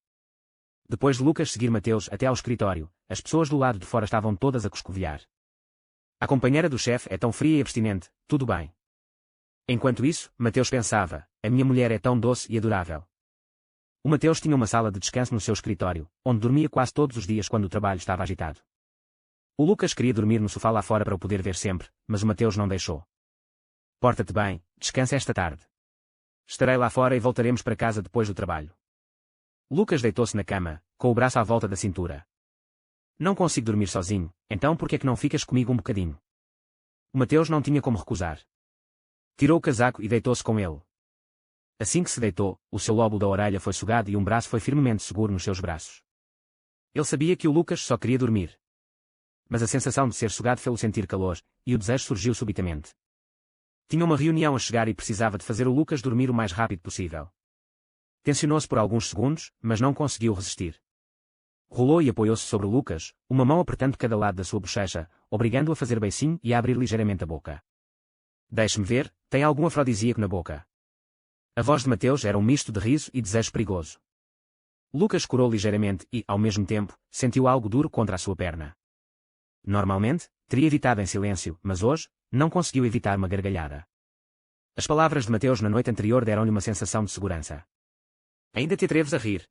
Depois de Lucas seguir Mateus até ao escritório, as pessoas do lado de fora estavam todas a coscovilhar. A companheira do chefe é tão fria e abstinente, tudo bem. Enquanto isso, Mateus pensava: a minha mulher é tão doce e adorável. O Mateus tinha uma sala de descanso no seu escritório, onde dormia quase todos os dias quando o trabalho estava agitado. O Lucas queria dormir no sofá lá fora para o poder ver sempre, mas o Mateus não deixou. Porta-te bem, descansa esta tarde. Estarei lá fora e voltaremos para casa depois do trabalho. Lucas deitou-se na cama, com o braço à volta da cintura. Não consigo dormir sozinho, então por que é que não ficas comigo um bocadinho? O Mateus não tinha como recusar. Tirou o casaco e deitou-se com ele. Assim que se deitou, o seu lóbulo da orelha foi sugado e um braço foi firmemente seguro nos seus braços. Ele sabia que o Lucas só queria dormir. Mas a sensação de ser sugado fez-o sentir calor, e o desejo surgiu subitamente. Tinha uma reunião a chegar e precisava de fazer o Lucas dormir o mais rápido possível. Tensionou-se por alguns segundos, mas não conseguiu resistir. Rolou e apoiou-se sobre o Lucas, uma mão apertando cada lado da sua bochecha, obrigando-o a fazer beicinho e a abrir ligeiramente a boca. Deixe-me ver, tem algum afrodisíaco na boca. A voz de Mateus era um misto de riso e desejo perigoso. Lucas corou ligeiramente e, ao mesmo tempo, sentiu algo duro contra a sua perna. Normalmente, teria evitado em silêncio, mas hoje, não conseguiu evitar uma gargalhada. As palavras de Mateus na noite anterior deram-lhe uma sensação de segurança. Ainda te atreves a rir?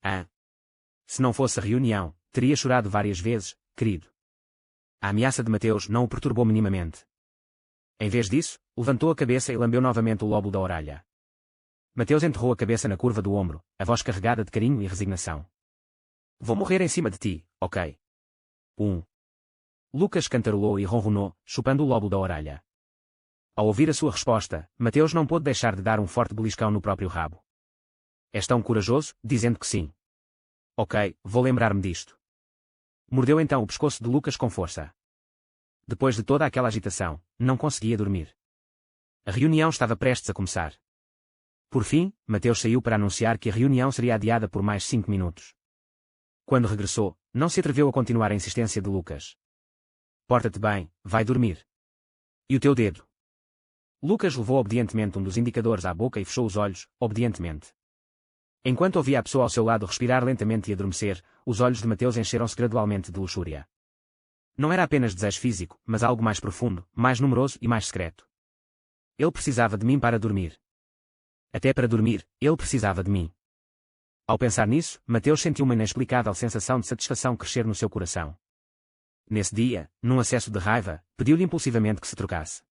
Ah! Se não fosse a reunião, teria chorado várias vezes, querido. A ameaça de Mateus não o perturbou minimamente. Em vez disso, levantou a cabeça e lambeu novamente o lóbulo da orelha. Mateus enterrou a cabeça na curva do ombro, a voz carregada de carinho e resignação. Vou morrer em cima de ti, ok? Lucas cantarolou e ronronou, chupando o lóbulo da orelha. Ao ouvir a sua resposta, Mateus não pôde deixar de dar um forte beliscão no próprio rabo. És tão corajoso, dizendo que sim. Ok, vou lembrar-me disto. Mordeu então o pescoço de Lucas com força. Depois de toda aquela agitação, não conseguia dormir. A reunião estava prestes a começar. Por fim, Mateus saiu para anunciar que a reunião seria adiada por mais 5 minutos. Quando regressou, não se atreveu a continuar a insistência de Lucas. Porta-te bem, vai dormir. E o teu dedo? Lucas levou obedientemente um dos indicadores à boca e fechou os olhos, obedientemente. Enquanto ouvia a pessoa ao seu lado respirar lentamente e adormecer, os olhos de Mateus encheram-se gradualmente de luxúria. Não era apenas desejo físico, mas algo mais profundo, mais numeroso e mais secreto. Ele precisava de mim para dormir. Até para dormir, ele precisava de mim. Ao pensar nisso, Mateus sentiu uma inexplicável sensação de satisfação crescer no seu coração. Nesse dia, num acesso de raiva, pediu-lhe impulsivamente que se trocasse.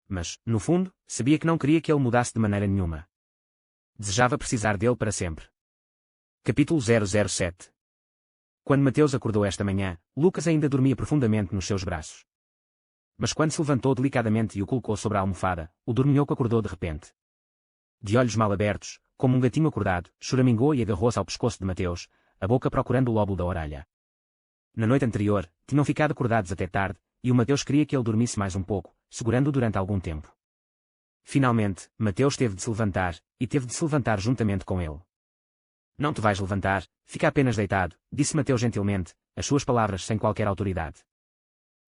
Mas, no fundo, sabia que não queria que ele mudasse de maneira nenhuma. Desejava precisar dele para sempre. Capítulo 007. Quando Mateus acordou esta manhã, Lucas ainda dormia profundamente nos seus braços. Mas quando se levantou delicadamente e o colocou sobre a almofada, o dorminhoco acordou de repente. De olhos mal abertos, como um gatinho acordado, choramingou e agarrou-se ao pescoço de Mateus, a boca procurando o lóbulo da orelha. Na noite anterior, tinham ficado acordados até tarde, e o Mateus queria que ele dormisse mais um pouco, segurando-o durante algum tempo. Finalmente, Mateus teve de se levantar, e teve de se levantar juntamente com ele. Não te vais levantar, fica apenas deitado, disse Mateus gentilmente, as suas palavras sem qualquer autoridade.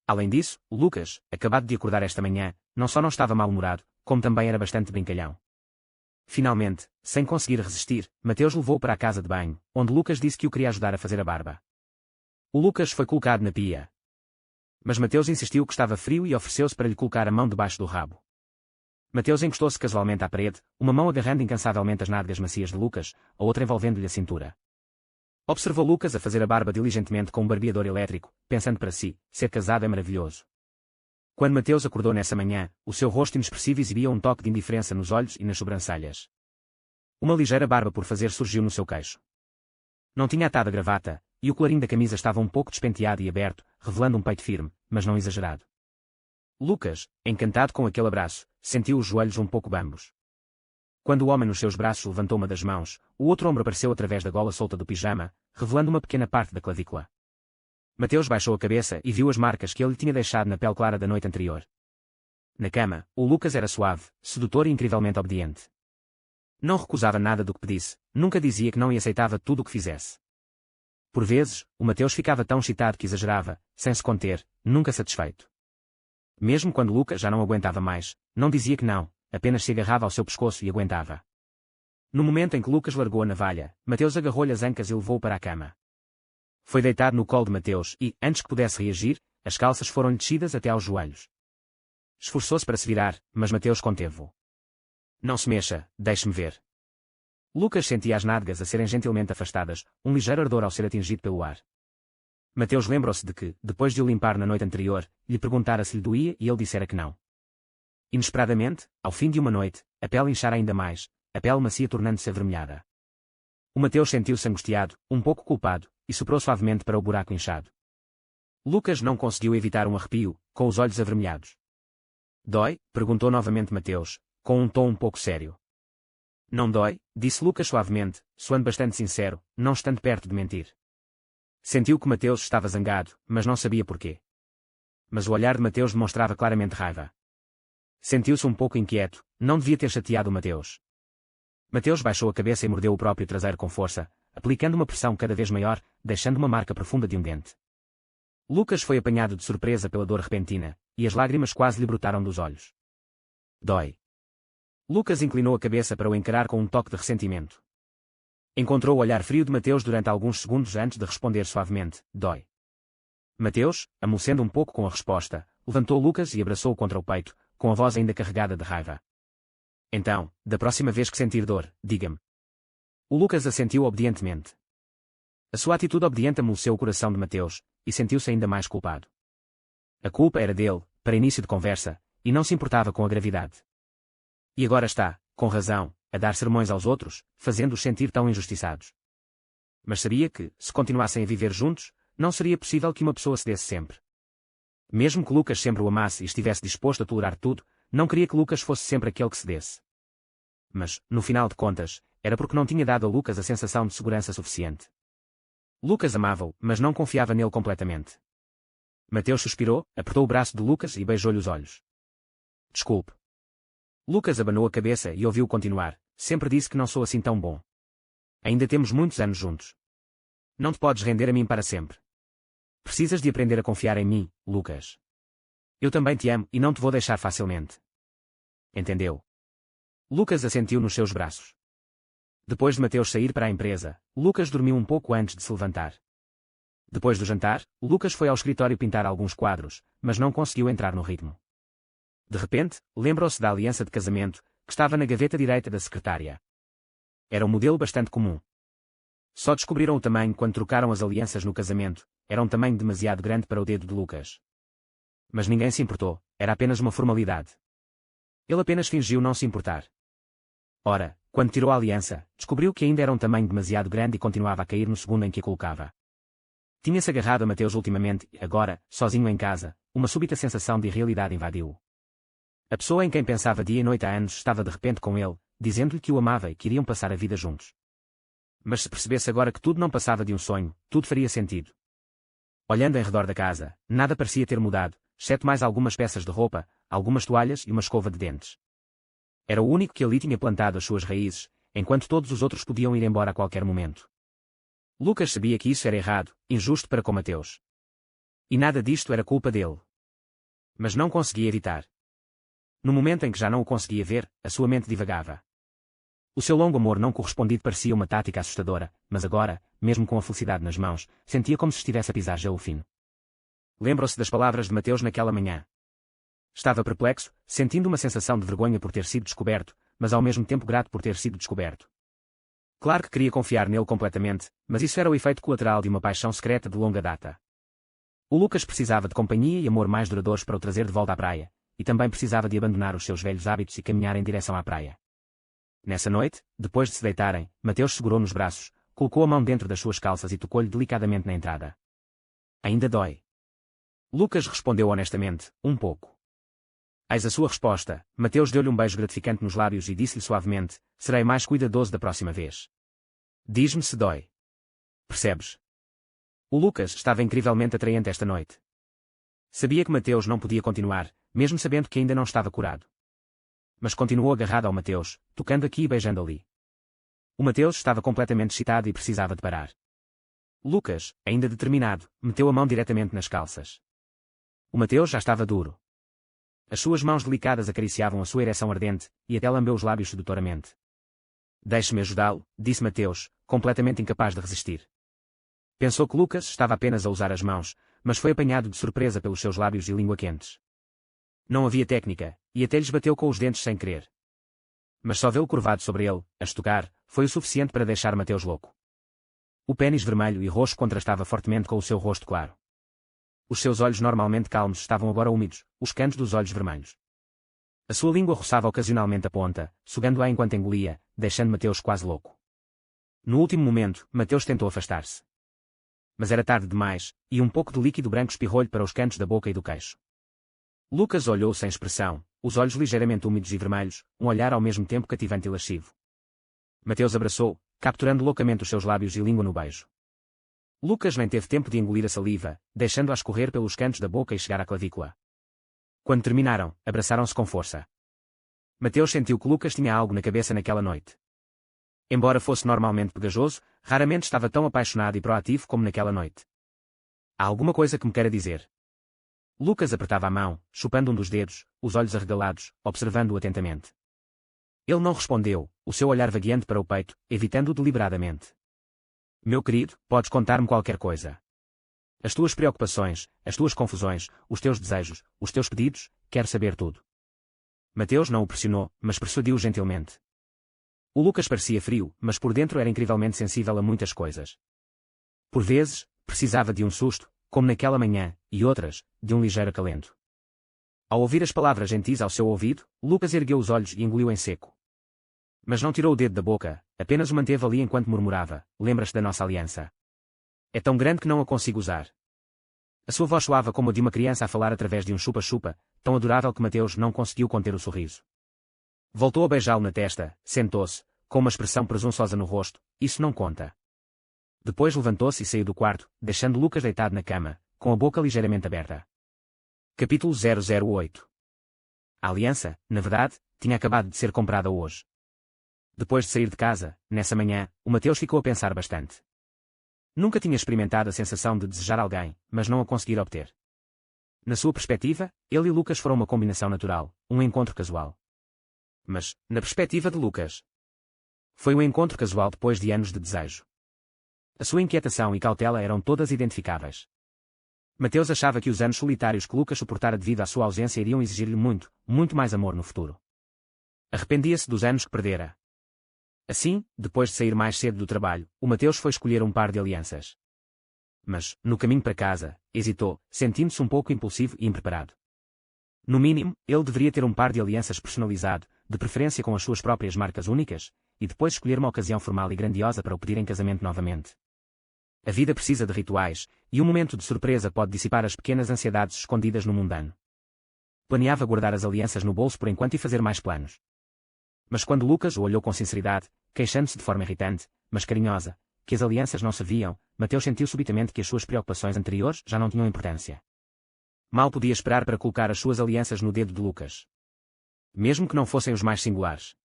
Além disso, Lucas, acabado de acordar esta manhã, não só não estava mal-humorado, como também era bastante brincalhão. Finalmente, sem conseguir resistir, Mateus levou-o para a casa de banho, onde Lucas disse que o queria ajudar a fazer a barba. O Lucas foi colocado na pia. Mas Mateus insistiu que estava frio e ofereceu-se para lhe colocar a mão debaixo do rabo. Mateus encostou-se casualmente à parede, uma mão agarrando incansavelmente as nádegas macias de Lucas, a outra envolvendo-lhe a cintura. Observou Lucas a fazer a barba diligentemente com um barbeador elétrico, pensando para si, ser casado é maravilhoso. Quando Mateus acordou nessa manhã, o seu rosto inexpressivo exibia um toque de indiferença nos olhos e nas sobrancelhas. Uma ligeira barba por fazer surgiu no seu queixo. Não tinha atado a gravata, e o colarinho da camisa estava um pouco despenteado e aberto, revelando um peito firme, mas não exagerado. Lucas, encantado com aquele abraço, sentiu os joelhos um pouco bambos. Quando o homem nos seus braços levantou uma das mãos, o outro ombro apareceu através da gola solta do pijama, revelando uma pequena parte da clavícula. Mateus baixou a cabeça e viu as marcas que ele lhe tinha deixado na pele clara da noite anterior. Na cama, o Lucas era suave, sedutor e incrivelmente obediente. Não recusava nada do que pedisse, nunca dizia que não e aceitava tudo o que fizesse. Por vezes, o Mateus ficava tão excitado que exagerava, sem se conter, nunca satisfeito. Mesmo quando Lucas já não aguentava mais, não dizia que não, apenas se agarrava ao seu pescoço e aguentava. No momento em que Lucas largou a navalha, Mateus agarrou-lhe as ancas e levou-o para a cama. Foi deitado no colo de Mateus e, antes que pudesse reagir, as calças foram-lhe descidas até aos joelhos. Esforçou-se para se virar, mas Mateus conteve-o. Não se mexa, deixe-me ver. Lucas sentia as nádegas a serem gentilmente afastadas, um ligeiro ardor ao ser atingido pelo ar. Mateus lembrou-se de que, depois de o limpar na noite anterior, lhe perguntara se lhe doía e ele dissera que não. Inesperadamente, ao fim de uma noite, a pele inchara ainda mais, a pele macia tornando-se avermelhada. O Mateus sentiu-se angustiado, um pouco culpado, e soprou suavemente para o buraco inchado. Lucas não conseguiu evitar um arrepio, com os olhos avermelhados. Dói? Perguntou novamente Mateus, com um tom um pouco sério. Não dói, disse Lucas suavemente, soando bastante sincero, não estando perto de mentir. Sentiu que Mateus estava zangado, mas não sabia porquê. Mas o olhar de Mateus demonstrava claramente raiva. Sentiu-se um pouco inquieto, não devia ter chateado o Mateus. Mateus baixou a cabeça e mordeu o próprio traseiro com força, aplicando uma pressão cada vez maior, deixando uma marca profunda de um dente. Lucas foi apanhado de surpresa pela dor repentina, e as lágrimas quase lhe brotaram dos olhos. Dói. Lucas inclinou a cabeça para o encarar com um toque de ressentimento. Encontrou o olhar frio de Mateus durante alguns segundos antes de responder suavemente, dói. Mateus, amolecendo um pouco com a resposta, levantou Lucas e abraçou-o contra o peito, com a voz ainda carregada de raiva. Então, da próxima vez que sentir dor, diga-me. O Lucas assentiu obedientemente. A sua atitude obediente amoleceu o coração de Mateus, e sentiu-se ainda mais culpado. A culpa era dele, para início de conversa, e não se importava com a gravidade. E agora está, com razão, a dar sermões aos outros, fazendo-os sentir tão injustiçados. Mas sabia que, se continuassem a viver juntos, não seria possível que uma pessoa cedesse sempre. Mesmo que Lucas sempre o amasse e estivesse disposto a tolerar tudo, não queria que Lucas fosse sempre aquele que cedesse. Mas, no final de contas, era porque não tinha dado a Lucas a sensação de segurança suficiente. Lucas amava-o, mas não confiava nele completamente. Mateus suspirou, apertou o braço de Lucas e beijou-lhe os olhos. Desculpe. Lucas abanou a cabeça e ouviu continuar, sempre disse que não sou assim tão bom. Ainda temos muitos anos juntos. Não te podes render a mim para sempre. Precisas de aprender a confiar em mim, Lucas. Eu também te amo e não te vou deixar facilmente. Entendeu? Lucas assentiu nos seus braços. Depois de Mateus sair para a empresa, Lucas dormiu um pouco antes de se levantar. Depois do jantar, Lucas foi ao escritório pintar alguns quadros, mas não conseguiu entrar no ritmo. De repente, lembrou-se da aliança de casamento, que estava na gaveta direita da secretária. Era um modelo bastante comum. Só descobriram o tamanho quando trocaram as alianças no casamento, era um tamanho demasiado grande para o dedo de Lucas. Mas ninguém se importou, era apenas uma formalidade. Ele apenas fingiu não se importar. Ora, quando tirou a aliança, descobriu que ainda era um tamanho demasiado grande e continuava a cair no segundo em que a colocava. Tinha-se agarrado a Mateus ultimamente e agora, sozinho em casa, uma súbita sensação de irrealidade invadiu-o. A pessoa em quem pensava dia e noite há anos estava de repente com ele, dizendo-lhe que o amava e que iriam passar a vida juntos. Mas se percebesse agora que tudo não passava de um sonho, tudo faria sentido. Olhando em redor da casa, nada parecia ter mudado, exceto mais algumas peças de roupa, algumas toalhas e uma escova de dentes. Era o único que ali tinha plantado as suas raízes, enquanto todos os outros podiam ir embora a qualquer momento. Lucas sabia que isso era errado, injusto para com Mateus. E nada disto era culpa dele. Mas não conseguia evitar. No momento em que já não o conseguia ver, a sua mente divagava. O seu longo amor não correspondido parecia uma tática assustadora, mas agora, mesmo com a felicidade nas mãos, sentia como se estivesse a pisar gelo fino. Lembrou-se das palavras de Mateus naquela manhã. Estava perplexo, sentindo uma sensação de vergonha por ter sido descoberto, mas ao mesmo tempo grato por ter sido descoberto. Claro que queria confiar nele completamente, mas isso era o efeito colateral de uma paixão secreta de longa data. O Lucas precisava de companhia e amor mais duradouros para o trazer de volta à praia, e também precisava de abandonar os seus velhos hábitos e caminhar em direção à praia. Nessa noite, depois de se deitarem, Mateus segurou nos braços, colocou a mão dentro das suas calças e tocou-lhe delicadamente na entrada. Ainda dói. Lucas respondeu honestamente, um pouco. Eis a sua resposta. Mateus deu-lhe um beijo gratificante nos lábios e disse-lhe suavemente, serei mais cuidadoso da próxima vez. Diz-me se dói. Percebes? O Lucas estava incrivelmente atraente esta noite. Sabia que Mateus não podia continuar, mesmo sabendo que ainda não estava curado. Mas continuou agarrado ao Mateus, tocando aqui e beijando ali. O Mateus estava completamente excitado e precisava de parar. Lucas, ainda determinado, meteu a mão diretamente nas calças. O Mateus já estava duro. As suas mãos delicadas acariciavam a sua ereção ardente, e até lambeu os lábios sedutoramente. Deixe-me ajudá-lo, disse Mateus, completamente incapaz de resistir. Pensou que Lucas estava apenas a usar as mãos, mas foi apanhado de surpresa pelos seus lábios e língua quentes. Não havia técnica, e até lhes bateu com os dentes sem querer. Mas só vê-lo curvado sobre ele, a estocar, foi o suficiente para deixar Mateus louco. O pênis vermelho e roxo contrastava fortemente com o seu rosto claro. Os seus olhos normalmente calmos estavam agora úmidos, os cantos dos olhos vermelhos. A sua língua roçava ocasionalmente a ponta, sugando-a enquanto engolia, deixando Mateus quase louco. No último momento, Mateus tentou afastar-se. Mas era tarde demais, e um pouco de líquido branco espirrou-lhe para os cantos da boca e do queixo. Lucas olhou sem expressão, os olhos ligeiramente úmidos e vermelhos, um olhar ao mesmo tempo cativante e lascivo. Mateus abraçou, capturando loucamente os seus lábios e língua no beijo. Lucas nem teve tempo de engolir a saliva, deixando-a escorrer pelos cantos da boca e chegar à clavícula. Quando terminaram, abraçaram-se com força. Mateus sentiu que Lucas tinha algo na cabeça naquela noite. Embora fosse normalmente pegajoso, raramente estava tão apaixonado e proativo como naquela noite. Há alguma coisa que me queira dizer? Lucas apertava a mão, chupando um dos dedos, os olhos arregalados, observando-o atentamente. Ele não respondeu, o seu olhar vagueante para o peito, evitando-o deliberadamente. Meu querido, podes contar-me qualquer coisa. As tuas preocupações, as tuas confusões, os teus desejos, os teus pedidos, quero saber tudo. Mateus não o pressionou, mas persuadiu-o gentilmente. O Lucas parecia frio, mas por dentro era incrivelmente sensível a muitas coisas. Por vezes, precisava de um susto, como naquela manhã, e outras, de um ligeiro acalento. Ao ouvir as palavras gentis ao seu ouvido, Lucas ergueu os olhos e engoliu em seco. Mas não tirou o dedo da boca, apenas o manteve ali enquanto murmurava, lembras-te da nossa aliança? É tão grande que não a consigo usar. A sua voz soava como a de uma criança a falar através de um chupa-chupa, tão adorável que Mateus não conseguiu conter o sorriso. Voltou a beijá-lo na testa, sentou-se, com uma expressão presunçosa no rosto, isso não conta. Depois levantou-se e saiu do quarto, deixando Lucas deitado na cama, com a boca ligeiramente aberta. Capítulo 008. A aliança, na verdade, tinha acabado de ser comprada hoje. Depois de sair de casa, nessa manhã, o Mateus ficou a pensar bastante. Nunca tinha experimentado a sensação de desejar alguém, mas não a conseguir obter. Na sua perspectiva, ele e Lucas foram uma combinação natural, um encontro casual. Mas, na perspectiva de Lucas, foi um encontro casual depois de anos de desejo. A sua inquietação e cautela eram todas identificáveis. Mateus achava que os anos solitários que Lucas suportara devido à sua ausência iriam exigir-lhe muito, muito mais amor no futuro. Arrependia-se dos anos que perdera. Assim, depois de sair mais cedo do trabalho, o Mateus foi escolher um par de alianças. Mas, no caminho para casa, hesitou, sentindo-se um pouco impulsivo e impreparado. No mínimo, ele deveria ter um par de alianças personalizado, de preferência com as suas próprias marcas únicas, e depois escolher uma ocasião formal e grandiosa para o pedir em casamento novamente. A vida precisa de rituais, e um momento de surpresa pode dissipar as pequenas ansiedades escondidas no mundano. Planeava guardar as alianças no bolso por enquanto e fazer mais planos. Mas quando Lucas o olhou com sinceridade, queixando-se de forma irritante, mas carinhosa, que as alianças não serviam, Mateus sentiu subitamente que as suas preocupações anteriores já não tinham importância. Mal podia esperar para colocar as suas alianças no dedo de Lucas. Mesmo que não fossem os mais singulares.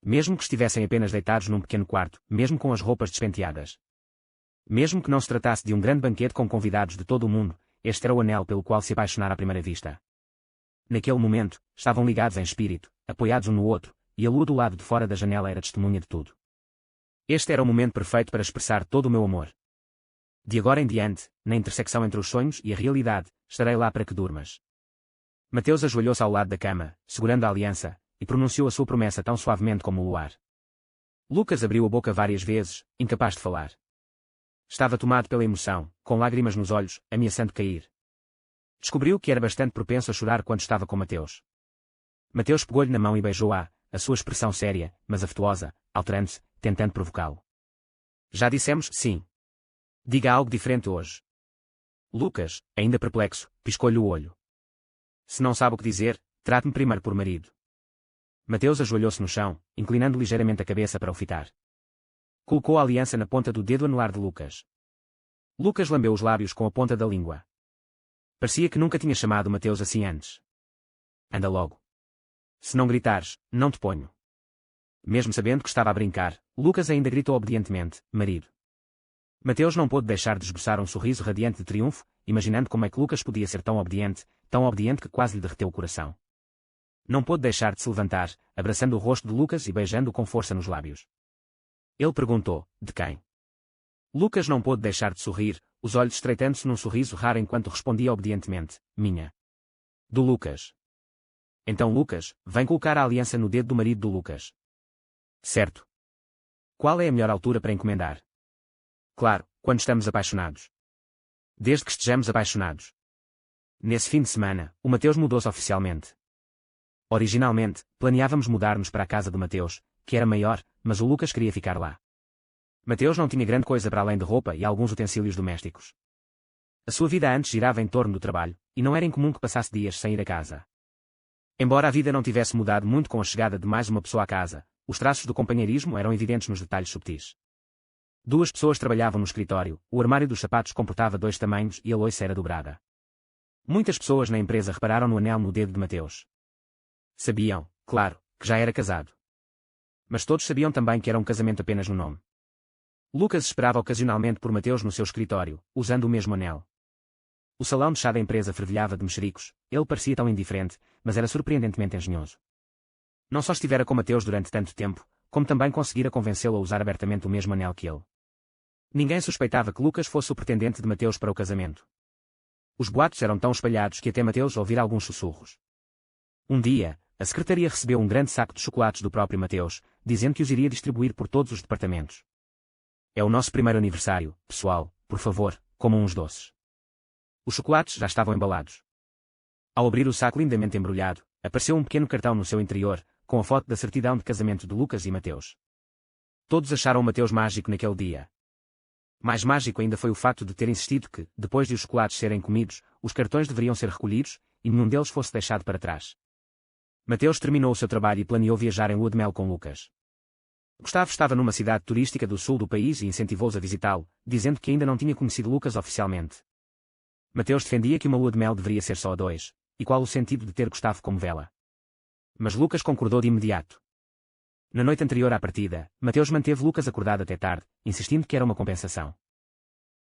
Mesmo que estivessem apenas deitados num pequeno quarto, mesmo com as roupas despenteadas. Mesmo que não se tratasse de um grande banquete com convidados de todo o mundo, este era o anel pelo qual se apaixonara à primeira vista. Naquele momento, estavam ligados em espírito, apoiados um no outro, e a lua do lado de fora da janela era testemunha de tudo. Este era o momento perfeito para expressar todo o meu amor. De agora em diante, na intersecção entre os sonhos e a realidade, estarei lá para que durmas. Mateus ajoelhou-se ao lado da cama, segurando a aliança, e pronunciou a sua promessa tão suavemente como o luar. Lucas abriu a boca várias vezes, incapaz de falar. Estava tomado pela emoção, com lágrimas nos olhos, ameaçando cair. Descobriu que era bastante propenso a chorar quando estava com Mateus. Mateus pegou-lhe na mão e beijou-a, a sua expressão séria, mas afetuosa, alterando-se, tentando provocá-lo. Já dissemos sim. Diga algo diferente hoje. Lucas, ainda perplexo, piscou-lhe o olho. Se não sabe o que dizer, trate-me primeiro por marido. Mateus ajoelhou-se no chão, inclinando ligeiramente a cabeça para o fitar. Colocou a aliança na ponta do dedo anelar de Lucas. Lucas lambeu os lábios com a ponta da língua. Parecia que nunca tinha chamado Mateus assim antes. Anda logo. Se não gritares, não te ponho. Mesmo sabendo que estava a brincar, Lucas ainda gritou obedientemente, marido. Mateus não pôde deixar de esboçar um sorriso radiante de triunfo, imaginando como é que Lucas podia ser tão obediente que quase lhe derreteu o coração. Não pôde deixar de se levantar, abraçando o rosto de Lucas e beijando-o com força nos lábios. Ele perguntou, de quem? Lucas não pôde deixar de sorrir, os olhos estreitando-se num sorriso raro enquanto respondia obedientemente, minha. Do Lucas. Então Lucas, vem colocar a aliança no dedo do marido do Lucas. Certo. Qual é a melhor altura para encomendar? Claro, quando estamos apaixonados. Desde que estejamos apaixonados. Nesse fim de semana, o Mateus mudou-se oficialmente. Originalmente, planeávamos mudar-nos para a casa do Mateus, que era maior, mas o Lucas queria ficar lá. Mateus não tinha grande coisa para além de roupa e alguns utensílios domésticos. A sua vida antes girava em torno do trabalho, e não era incomum que passasse dias sem ir a casa. Embora a vida não tivesse mudado muito com a chegada de mais uma pessoa à casa, os traços do companheirismo eram evidentes nos detalhes subtis. 2 pessoas trabalhavam no escritório, o armário dos sapatos comportava 2 tamanhos e a louça era dobrada. Muitas pessoas na empresa repararam no anel no dedo de Mateus. Sabiam, claro, que já era casado. Mas todos sabiam também que era um casamento apenas no nome. Lucas esperava ocasionalmente por Mateus no seu escritório, usando o mesmo anel. O salão de chá da empresa fervilhava de mexericos, ele parecia tão indiferente, mas era surpreendentemente engenhoso. Não só estivera com Mateus durante tanto tempo, como também conseguira convencê-lo a usar abertamente o mesmo anel que ele. Ninguém suspeitava que Lucas fosse o pretendente de Mateus para o casamento. Os boatos eram tão espalhados que até Mateus ouvira alguns sussurros. Um dia, a secretaria recebeu um grande saco de chocolates do próprio Mateus, dizendo que os iria distribuir por todos os departamentos. É o nosso primeiro aniversário, pessoal, por favor, comam uns doces. Os chocolates já estavam embalados. Ao abrir o saco lindamente embrulhado, apareceu um pequeno cartão no seu interior, com a foto da certidão de casamento de Lucas e Mateus. Todos acharam Mateus mágico naquele dia. Mais mágico ainda foi o facto de ter insistido que, depois de os chocolates serem comidos, os cartões deveriam ser recolhidos, e nenhum deles fosse deixado para trás. Mateus terminou o seu trabalho e planeou viajar em lua de mel com Lucas. Gustavo estava numa cidade turística do sul do país e incentivou-os a visitá-lo, dizendo que ainda não tinha conhecido Lucas oficialmente. Mateus defendia que uma lua de mel deveria ser só a 2, e qual o sentido de ter Gustavo como vela. Mas Lucas concordou de imediato. Na noite anterior à partida, Mateus manteve Lucas acordado até tarde, insistindo que era uma compensação.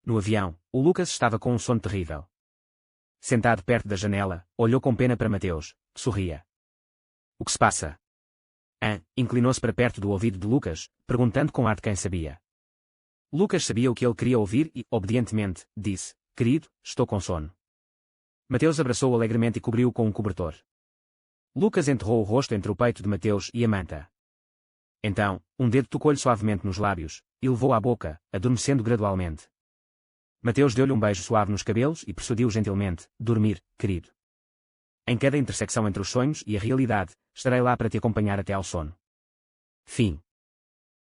No avião, o Lucas estava com um sono terrível. Sentado perto da janela, olhou com pena para Mateus, que sorria. O que se passa? Inclinou-se para perto do ouvido de Lucas, perguntando com ar de quem sabia. Lucas sabia o que ele queria ouvir e, obedientemente, disse, querido, estou com sono. Mateus abraçou-o alegremente e cobriu-o com um cobertor. Lucas enterrou o rosto entre o peito de Mateus e Amanta. Então, um dedo tocou-lhe suavemente nos lábios, e levou-o à boca, adormecendo gradualmente. Mateus deu-lhe um beijo suave nos cabelos e persuadiu gentilmente: dormir, querido. Em cada intersecção entre os sonhos e a realidade, estarei lá para te acompanhar até ao sono. Fim.